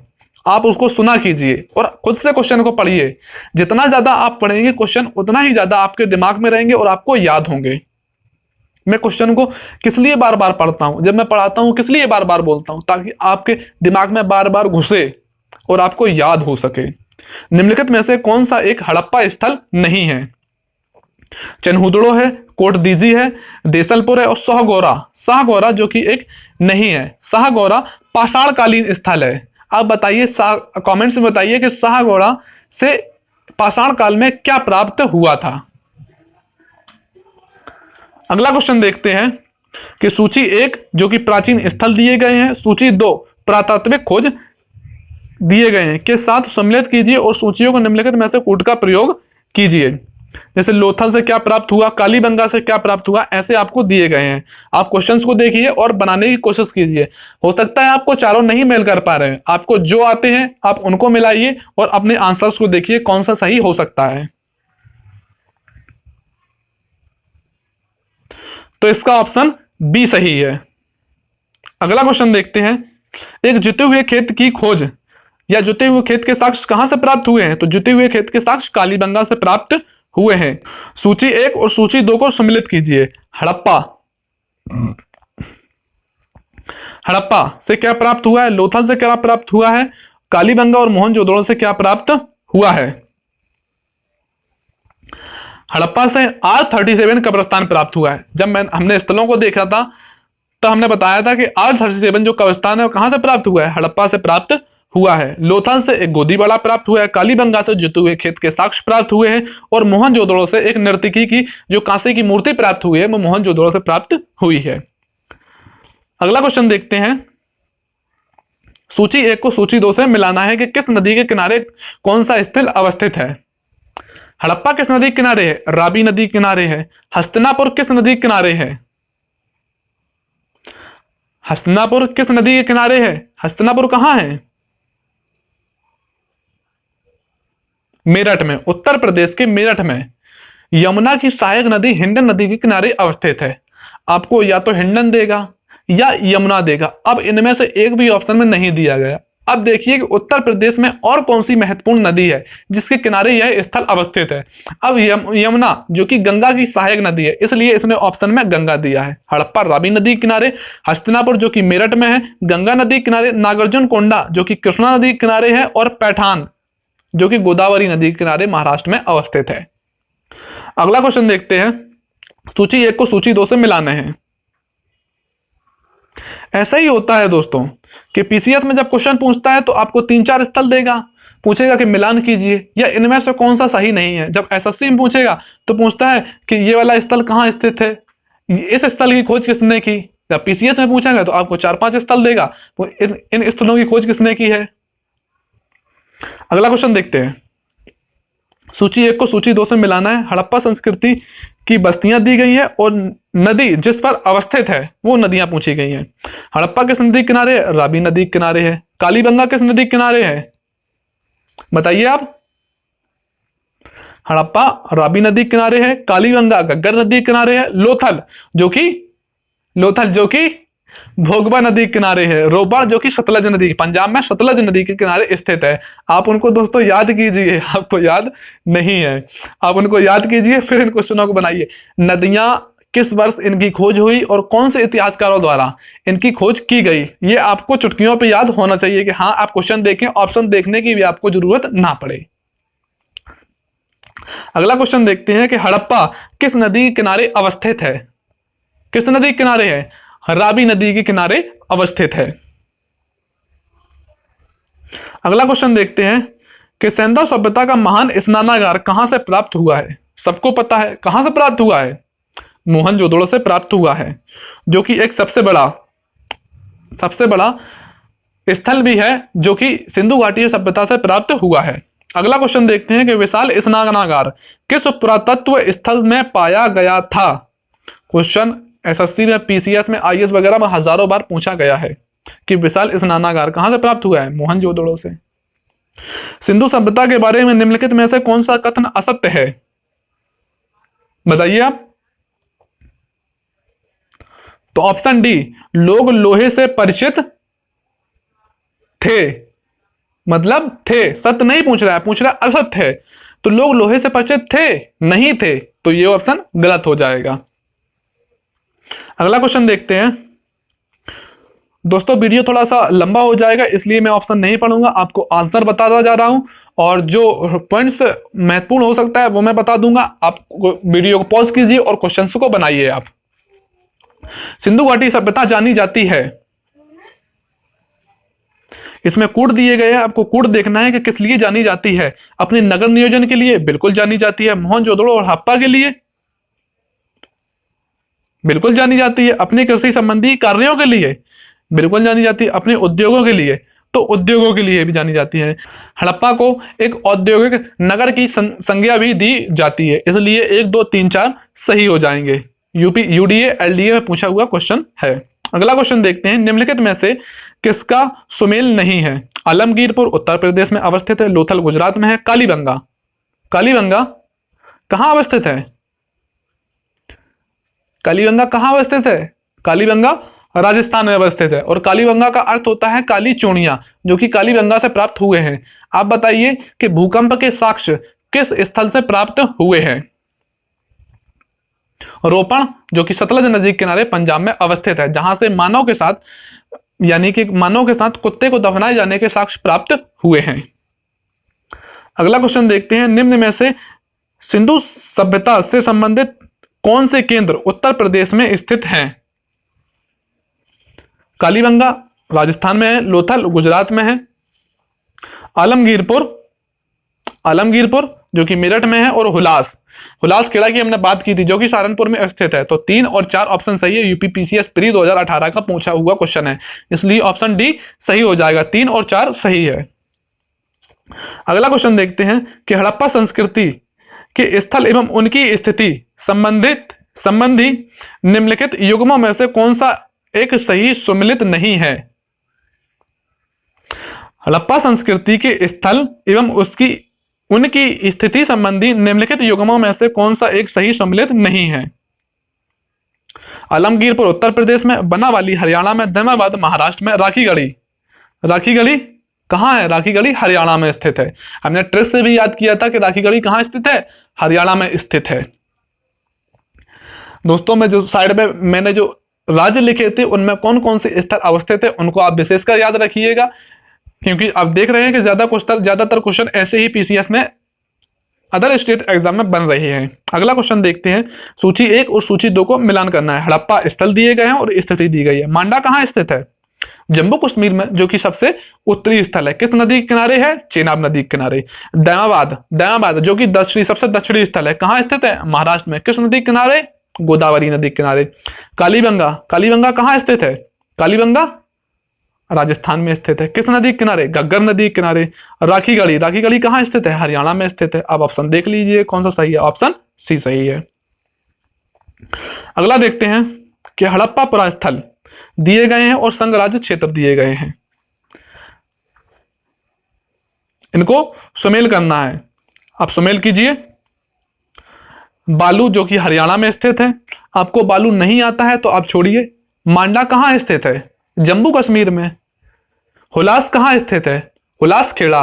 आप उसको सुना कीजिए और खुद से क्वेश्चन को पढ़िए। जितना ज्यादा आप पढ़ेंगे क्वेश्चन, उतना ही ज्यादा आपके दिमाग में रहेंगे और आपको याद होंगे। मैं क्वेश्चन को किस लिए बार बार पढ़ता हूं, जब मैं पढ़ाता हूं किस लिए बार बार बोलता हूं? ताकि आपके दिमाग में बार बार घुसे और आपको याद हो सके। निम्नलिखित में से कौन सा एक हड़प्पा स्थल नहीं है? चनहुदड़ो है, कोटदीजी है, देसलपुर है और शाहगौरा। शाहगौरा जो कि एक नहीं है। शाहगौरा पाषाणकालीन स्थल है। आप बताइए, कमेंट्स में बताइए कि शाहगौरा से पाषाण काल में क्या प्राप्त हुआ था। अगला क्वेश्चन देखते हैं कि सूची 1 जो कि प्राचीन स्थल दिए गए हैं, सूची 2 पुरातात्विक खोज दिए गए हैं के साथ सम्मिलित कीजिए और सूचियों को निम्नलिखित में से कूट का प्रयोग कीजिए। जैसे लोथल से क्या प्राप्त हुआ, कालीबंगा से क्या प्राप्त हुआ, ऐसे आपको दिए गए हैं। आप क्वेश्चंस को देखिए और बनाने की कोशिश कीजिए। हो सकता है आपको चारों नहीं मेल कर पा रहे हैं, आपको जो आते हैं आप उनको मिलाइए और अपने आंसर्स को देखिए कौन सा सही हो सकता है। तो इसका ऑप्शन बी सही है। अगला क्वेश्चन देखते हैं, एक जुते हुए खेत की खोज या जुते हुए खेत के साक्ष्य कहां से प्राप्त हुए हैं? तो जुते हुए खेत के साक्ष्य कालीबंगा से प्राप्त हुए हैं। सूची 1 और सूची 2 को सम्मिलित कीजिए। हड़प्पा, हड़प्पा से क्या प्राप्त हुआ है? लोथल से क्या प्राप्त हुआ है? कालीबंगा और मोहनजोदड़ो से क्या प्राप्त हुआ है? हड़प्पा से R37 कब्रिस्तान प्राप्त हुआ है। जब हमने स्थलों को देखा था तो हमने बताया था कि R37 जो कब्रिस्तान है वो कहां से प्राप्त हुआ है? हड़प्पा से प्राप्त हुआ है। लोथल से एक गोदीबाड़ा प्राप्त हुआ है, कालीबंगा से जुते हुए खेत के साक्ष्य प्राप्त हुए हैं और मोहनजोदड़ो से एक नर्तकी की जो कांसे की मूर्ति प्राप्त हुई है वो मोहनजोदड़ो से प्राप्त हुई है। अगला क्वेश्चन देखते हैं, सूची 1 को सूची 2 से मिलाना है कि किस नदी के किनारे कौन सा स्थल अवस्थित है। हड़प्पा किस नदी के किनारे है? रावी नदी के किनारे है। हस्तिनापुर किस नदी के किनारे है? हस्तिनापुर किस नदी के किनारे है? हस्तिनापुर कहां है? मेरठ में, उत्तर प्रदेश के मेरठ में। यमुना की सहायक नदी हिंडन नदी के किनारे अवस्थित है। आपको या तो हिंडन देगा या यमुना देगा। अब इनमें से एक भी ऑप्शन में नहीं दिया गया। अब देखिए कि उत्तर प्रदेश में और कौन सी महत्वपूर्ण नदी है जिसके किनारे यह स्थल अवस्थित है। अब यमुना जो कि गंगा की सहायक नदी है, इसलिए इसने ऑप्शन में गंगा दिया है। हड़प्पा रावी नदी के किनारे, हस्तिनापुर जो कि मेरठ में है, गंगा नदी के किनारे, नागार्जुन कोंडा जो कि कृष्णा नदी के किनारे है और पैठान जो कि गोदावरी नदी के किनारे महाराष्ट्र में अवस्थित है। अगला क्वेश्चन देखते हैं, सूची 1 को सूची 2 से मिलाने हैं। ऐसा ही होता है दोस्तों कि पीसीएस में जब क्वेश्चन पूछता है तो आपको 3-4 स्थल देगा, पूछेगा कि मिलान कीजिए या इनमें से कौन सा सही नहीं है। जब एसएससी में पूछेगा तो पूछता है कि ये वाला स्थल कहाँ स्थित है, इस स्थल की खोज किसने की। जब पीसीएस में पूछेगा तो आपको 4-5 स्थल देगा, तो इन स्थलों की खोज किसने की है। अगला क्वेश्चन देखते हैं, सूची 1 को सूची 2 से मिलाना है। हड़प्पा संस्कृति की बस्तियां दी गई है और नदी जिस पर अवस्थित है वो नदियां पूछी गई हैं। हड़प्पा किस नदी के किनारे है? रावी नदी के किनारे है। कालीबंगा किस नदी के किनारे है? बताइए आप। हड़प्पा रावी नदी के किनारे है, कालीबंगा घग्गर नदी के किनारे है, लोथल जो कि भोगबा नदी के किनारे है, रोबाड़ जो कि सतलज नदी, पंजाब में सतलज नदी के किनारे स्थित है। आप उनको दोस्तों याद कीजिए, आपको याद नहीं है, आप उनको याद कीजिए फिर इन क्वेश्चनों को बनाइए। नदियां किस वर्ष इनकी खोज हुई और कौन से इतिहासकारों द्वारा इनकी खोज की गई, ये आपको चुटकियों पे याद होना चाहिए कि हाँ आप क्वेश्चन देखें, ऑप्शन देखने की भी आपको जरूरत ना पड़े। अगला क्वेश्चन देखते हैं कि हड़प्पा किस नदी के किनारे अवस्थित है? किस नदी के किनारे है? रावी नदी के किनारे अवस्थित है। अगला क्वेश्चन देखते हैं कि सिंधु सभ्यता का महान स्नानागार कहां से प्राप्त हुआ है? सबको पता है कहां से प्राप्त हुआ है, मोहनजोदड़ो से प्राप्त हुआ है, जो कि एक सबसे बड़ा स्थल भी है जो कि सिंधु घाटी सभ्यता से प्राप्त हुआ है। अगला क्वेश्चन देखते हैं कि विशाल स्नानागार किस पुरातत्व स्थल में पाया गया था? क्वेश्चन एसएससी में, पीसीएस में, आईएएस वगैरह में हजारों बार पूछा गया है कि विशाल स्नानागार कहां से प्राप्त हुआ है? मोहनजोदड़ो से। सिंधु सभ्यता के बारे में निम्नलिखित में से कौन सा कथन असत्य है? बताइए आप। तो ऑप्शन डी, लोग लोहे से परिचित थे, मतलब थे, सत्य नहीं पूछ रहा है, पूछ रहा है असत्य है। तो लोग लोहे से परिचित थे, नहीं थे, तो ये ऑप्शन गलत हो जाएगा। अगला क्वेश्चन देखते हैं। दोस्तों वीडियो थोड़ा सा लंबा हो जाएगा इसलिए मैं ऑप्शन नहीं पढ़ूंगा, आपको आंसर बताता जा रहा हूं और जो पॉइंट्स महत्वपूर्ण हो सकता है वो मैं बता दूंगा। आप वीडियो को पॉज कीजिए और क्वेश्चंस को बनाइए आप। सिंधु घाटी सभ्यता जानी जाती है, इसमें कूट दिए गए हैं, आपको कूट देखना है कि किस लिए जानी जाती है। अपने नगर नियोजन के लिए बिल्कुल जानी जाती है। मोहनजोदड़ो और हड़प्पा के लिए बिल्कुल जानी जाती है। अपने कृषि संबंधी कार्यों के लिए बिल्कुल जानी जाती है। अपने उद्योगों के लिए तो उद्योगों के लिए भी जानी जाती है। हड़प्पा को एक औद्योगिक नगर की संज्ञा भी दी जाती है, इसलिए 1 2 3 4 सही हो जाएंगे। यूपी यूडीए एलडीए में पूछा हुआ क्वेश्चन है। अगला क्वेश्चन देखते हैं, निम्नलिखित में से किसका सुमेल नहीं है? आलमगीरपुर उत्तर प्रदेश में अवस्थित है, लोथल गुजरात में है, कालीबंगा कहां अवस्थित है? कालीबंगा कहां अवस्थित है? कालीबंगा राजस्थान में अवस्थित है और कालीबंगा का अर्थ होता है काली चूड़ियां, जो कि कालीबंगा से प्राप्त हुए हैं। आप बताइए कि भूकंप के साक्ष्य किस स्थल से प्राप्त हुए हैं? रोपण जो कि सतलज नदी के किनारे पंजाब में अवस्थित है, जहां से मानव के साथ यानी कि मानव के साथ कुत्ते को दफनाए जाने के साक्ष्य प्राप्त हुए हैं। अगला क्वेश्चन देखते हैं, निम्न में से सिंधु सभ्यता से संबंधित कौन से केंद्र उत्तर प्रदेश में स्थित हैं? कालीबंगा राजस्थान में है, लोथल गुजरात में है, आलमगीरपुर जो कि मेरठ में है, और हुलास खेड़ा की हमने बात की थी जो कि सहारनपुर में स्थित है। तो 3 और 4 ऑप्शन सही है। यूपी पीसीएस प्री 2018 का पूछा हुआ क्वेश्चन है, इसलिए ऑप्शन डी सही हो जाएगा। 3 और 4 सही है। अगला क्वेश्चन देखते हैं कि हड़प्पा संस्कृति के स्थल एवं उनकी स्थिति संबंधी निम्नलिखित युग्मों में से कौन सा एक सही सुमेलित नहीं है? हड़प्पा संस्कृति के स्थल एवं उनकी स्थिति संबंधी निम्नलिखित युग्मों में से कौन सा एक सही सम्मिलित नहीं है? आलमगीरपुर उत्तर प्रदेश में, बनावाली हरियाणा में, धर्माबाद महाराष्ट्र में, राखीगढ़ी कहां है? राखीगढ़ी हरियाणा में स्थित है। हमने ट्रिक से भी याद किया था कि राखीगढ़ी कहां स्थित है? हरियाणा में स्थित है। दोस्तों में जो साइड में मैंने जो राज्य लिखे थे उनमें कौन कौन से स्थल अवस्थित है उनको आप विशेषकर याद रखिएगा, क्योंकि आप देख रहे हैं कि ज्यादातर क्वेश्चन ऐसे ही पीसीएस में अदर स्टेट एग्जाम में बन रही है। अगला क्वेश्चन देखते हैं, सूची 1 और सूची 2 को मिलान करना है। हड़प्पा स्थल दिए गए हैं और स्थिति दी गई है। मांडा कहां स्थित है? जम्मू कश्मीर में, जो कि सबसे उत्तरी स्थल है। किस नदी के किनारे है? चेनाब नदी के किनारे। दयाबाद जो कि सबसे दक्षिणी स्थल है, कहां स्थित है? महाराष्ट्र में। किस नदी के किनारे? गोदावरी नदी के किनारे। कालीबंगा कहां स्थित है? कालीबंगा राजस्थान में स्थित है। किस नदी के किनारे? घग्गर नदी के किनारे। राखीगढ़ी कहां स्थित है? हरियाणा में स्थित है। अब ऑप्शन देख लीजिए कौन सा सही है। ऑप्शन सी सही है। अगला देखते हैं कि हड़प्पा पुरास्थल दिए गए हैं और संघ राज्य क्षेत्र दिए गए हैं। इनको सुमेल करना है, आप सुमेल कीजिए। बालू जो कि हरियाणा में स्थित है, आपको बालू नहीं आता है तो आप छोड़िए। मांडा कहाँ स्थित है? जम्मू कश्मीर में। हुलास कहाँ स्थित है? हुलास खेड़ा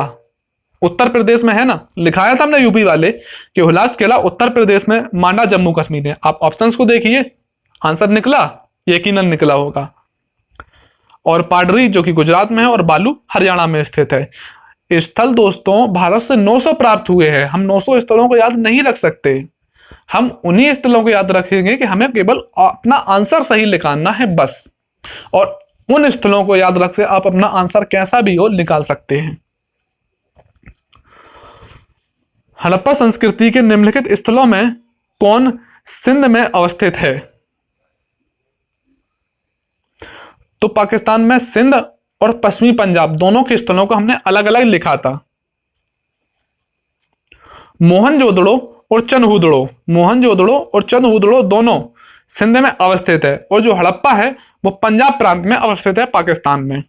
उत्तर प्रदेश में है ना, लिखाया था हमने यूपी वाले कि हुलास खेड़ा उत्तर प्रदेश में, मांडा जम्मू कश्मीर में। आप ऑप्शंस को देखिए, आंसर निकला, यकीनन निकला होगा। और पाडरी जो कि गुजरात में है और बालू हरियाणा में स्थित है। स्थल दोस्तों भारत से 900 प्राप्त हुए हैं। हम 900 स्थलों को याद नहीं रख सकते, हम उन्हीं स्थलों को याद रखेंगे कि हमें केवल अपना आंसर सही लिखाना है बस। और उन स्थलों को याद रख से आप अपना आंसर कैसा भी हो निकाल सकते हैं। हड़प्पा संस्कृति के निम्नलिखित स्थलों में कौन सिंध में अवस्थित है? तो पाकिस्तान में सिंध और पश्चिमी पंजाब दोनों के स्थलों को हमने अलग अलग लिखा था। मोहनजोदड़ो और चंदहुदड़ो, मोहनजोदड़ो और चंदहुदड़ो दोनों सिंध में अवस्थित है, और जो हड़प्पा है वो पंजाब प्रांत में अवस्थित है पाकिस्तान में।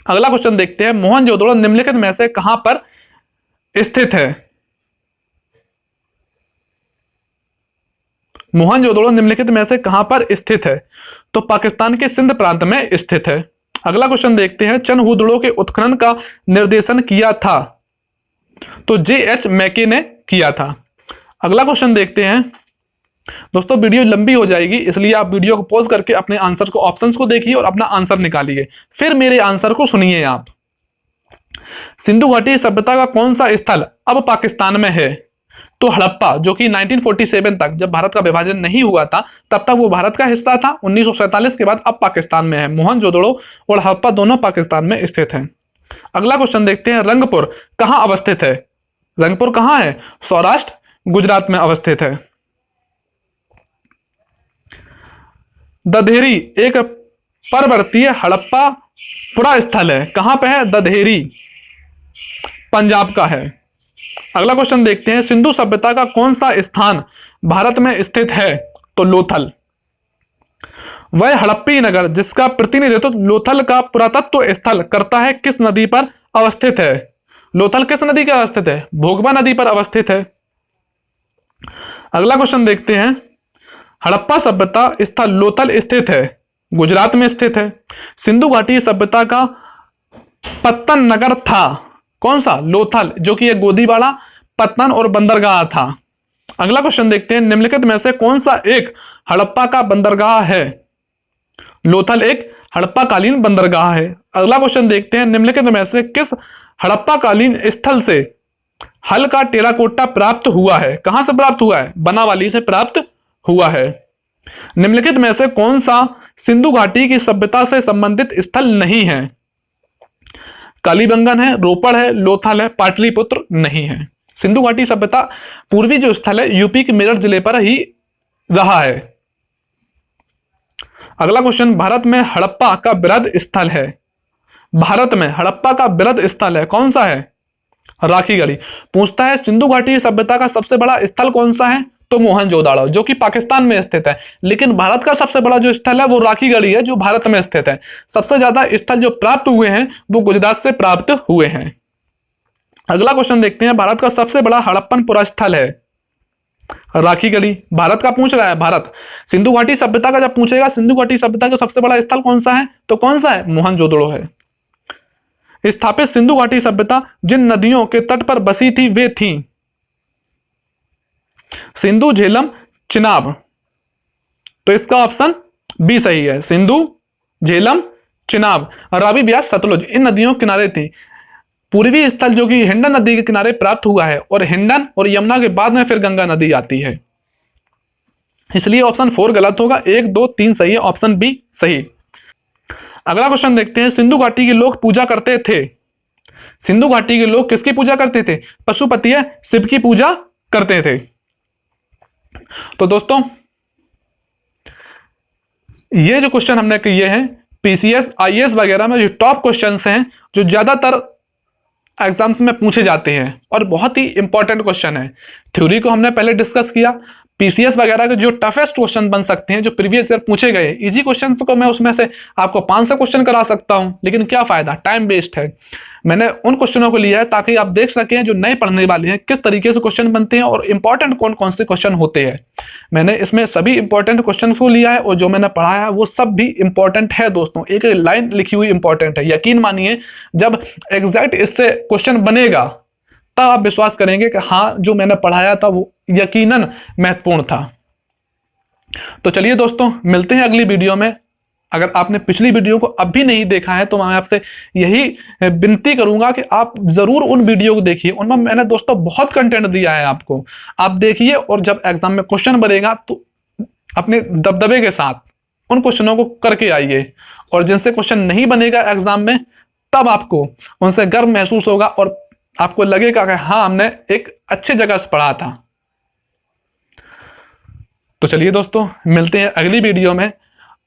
अगला क्वेश्चन देखते हैं, मोहनजोदड़ो निम्नलिखित में से कहां पर स्थित है? मोहनजोदड़ो निम्नलिखित में से कहां पर स्थित है? तो पाकिस्तान के सिंध प्रांत में स्थित है। अगला क्वेश्चन देखते हैं, चंदहुदड़ो के उत्खनन का निर्देशन किया था? तो J.H. मैके ने किया था। अगला क्वेश्चन देखते हैं दोस्तों, वीडियो लंबी हो जाएगी इसलिए आप वीडियो को पॉज करके अपने आंसर को, ऑप्शंस को देखिए और अपना आंसर निकालिए, फिर मेरे आंसर को सुनिए आप। सिंधु घाटी सभ्यता का कौन सा स्थल अब पाकिस्तान में है? तो हड़प्पा, जो कि 1947 तक, जब भारत का विभाजन नहीं हुआ था तब तक वो भारत का हिस्सा था। 1947 के बाद अब पाकिस्तान में है। मोहनजोदड़ो और हड़प्पा दोनों पाकिस्तान में स्थित हैं। अगला क्वेश्चन देखते हैं, रंगपुर कहां अवस्थित है? रंगपुर कहां है? सौराष्ट्र गुजरात में अवस्थित है। दधेरी एक पर्वतीय हड़प्पा पुरा स्थल है, कहां पे है? दधेरी पंजाब का है। अगला क्वेश्चन देखते हैं, सिंधु सभ्यता का कौन सा स्थान भारत में स्थित है? तो लोथल। वह हड़प्पी नगर जिसका प्रतिनिधित्व लोथल का पुरातत्व स्थल करता है किस नदी पर अवस्थित है? लोथल किस नदी पर अवस्थित है? भोगवा नदी पर अवस्थित है। अगला क्वेश्चन देखते हैं, हड़प्पा सभ्यता स्थल लोथल स्थित है, गुजरात में स्थित है। सिंधु घाटी सभ्यता का पत्तन नगर था कौन सा? लोथल, जो कि एक गोदीवाड़ा, पत्तन और बंदरगाह था। अगला क्वेश्चन देखते हैं, निम्नलिखित में से कौन सा एक हड़प्पा का बंदरगाह है? लोथल एक हड़प्पा कालीन बंदरगाह है। अगला क्वेश्चन देखते हैं, निम्नलिखित में से किस हड़प्पा कालीन स्थल से हल का टेराकोटा प्राप्त हुआ है? कहां से प्राप्त हुआ है? बनावाली से प्राप्त हुआ है। निम्नलिखित में से कौन सा सिंधु घाटी की सभ्यता से संबंधित स्थल नहीं है? कालीबंगन है, रोपड़ है, लोथल है, पाटलिपुत्र नहीं है। सिंधु घाटी सभ्यता पूर्वी जो स्थल है यूपी के मेरठ जिले पर ही रहा है। अगला क्वेश्चन, भारत में हड़प्पा का वृहद स्थल है, भारत में हड़प्पा का वृहद स्थल है कौन सा है? राखीगढ़ी। पूछता है सिंधु घाटी सभ्यता का सबसे बड़ा स्थल कौन सा है? तो मोहनजोदड़ो, जो कि पाकिस्तान में स्थित है, लेकिन भारत का सबसे बड़ा जो स्थल है वो राखीगढ़ी है, जो भारत में स्थित है। सबसे ज्यादा स्थल जो प्राप्त हुए हैं वो गुजरात से प्राप्त हुए हैं। अगला क्वेश्चन देखते हैं, भारत का सबसे बड़ा हड़प्पन पुरास्थल है राखीगढ़ी, भारत का पूछ रहा है। भारत सिंधु घाटी सभ्यता का जब पूछेगा, सिंधु घाटी सभ्यता का सबसे बड़ा स्थल कौन सा है? तो कौन सा है? मोहनजोदड़ो है। स्थापित सिंधु घाटी सभ्यता जिन नदियों के तट पर बसी थी वे थी सिंधु, झेलम, चिनाब। तो इसका ऑप्शन बी सही है, सिंधु, झेलम, चिनाब, रावी, ब्यास, सतलुज इन नदियों के किनारे थी। पूर्वी स्थल जो कि हिंडन नदी के किनारे प्राप्त हुआ है, और हिंडन और यमुना के बाद में फिर गंगा नदी आती है, इसलिए ऑप्शन 4 गलत होगा। 1, 2, 3 सही है, ऑप्शन बी सही। अगला क्वेश्चन देखते हैं, सिंधु घाटी के लोग पूजा करते थे, सिंधु घाटी के लोग किसकी पूजा करते थे? पशुपति शिव की पूजा करते थे। तो दोस्तों ये जो क्वेश्चन हमने किए हैं पीसीएस, आईएएस वगैरह में जो टॉप क्वेश्चंस हैं जो ज्यादातर एग्जाम्स में पूछे जाते हैं और बहुत ही इंपॉर्टेंट क्वेश्चन है। थ्योरी को हमने पहले डिस्कस किया, पीसीएस वगैरह के जो टफेस्ट क्वेश्चन बन सकते हैं, जो प्रीवियस ईयर पूछे गए इजी क्वेश्चन, तो मैं उसमें से आपको 500 क्वेश्चन करा सकता हूं, लेकिन क्या फायदा, टाइम वेस्ट है। मैंने उन क्वेश्चनों को लिया है ताकि आप देख सकें जो नए पढ़ने वाले हैं किस तरीके से क्वेश्चन बनते हैं और इंपॉर्टेंट कौन कौन से क्वेश्चन होते हैं। मैंने इसमें सभी इंपॉर्टेंट क्वेश्चन को लिया है और जो मैंने पढ़ाया है वो सब भी इंपॉर्टेंट है दोस्तों, एक एक लाइन लिखी हुई इंपॉर्टेंट है। यकीन मानिए जब एग्जैक्ट इससे क्वेश्चन बनेगा तब आप विश्वास करेंगे कि हाँ जो मैंने पढ़ाया था वो यकीनन महत्वपूर्ण था। तो चलिए दोस्तों, मिलते हैं अगली वीडियो में। अगर आपने पिछली वीडियो को अब भी नहीं देखा है तो मैं आपसे यही विनती करूंगा कि आप जरूर उन वीडियो को देखिए, उनमें मैंने दोस्तों बहुत कंटेंट दिया है आपको। आप देखिए और जब एग्जाम में क्वेश्चन बनेगा तो अपने दबदबे के साथ उन क्वेश्चनों को करके आइए, और जिनसे क्वेश्चन नहीं बनेगा एग्जाम में तब आपको उनसे गर्व महसूस होगा और आपको लगेगा कि हाँ हमने एक अच्छी जगह से पढ़ा था। तो चलिए दोस्तों, मिलते हैं अगली वीडियो में,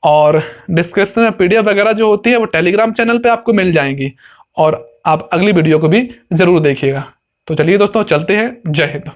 और डिस्क्रिप्शन में पीडीएफ वगैरह जो होती है वो टेलीग्राम चैनल पे आपको मिल जाएंगी, और आप अगली वीडियो को भी जरूर देखिएगा। तो चलिए दोस्तों, चलते हैं। जय हिंद।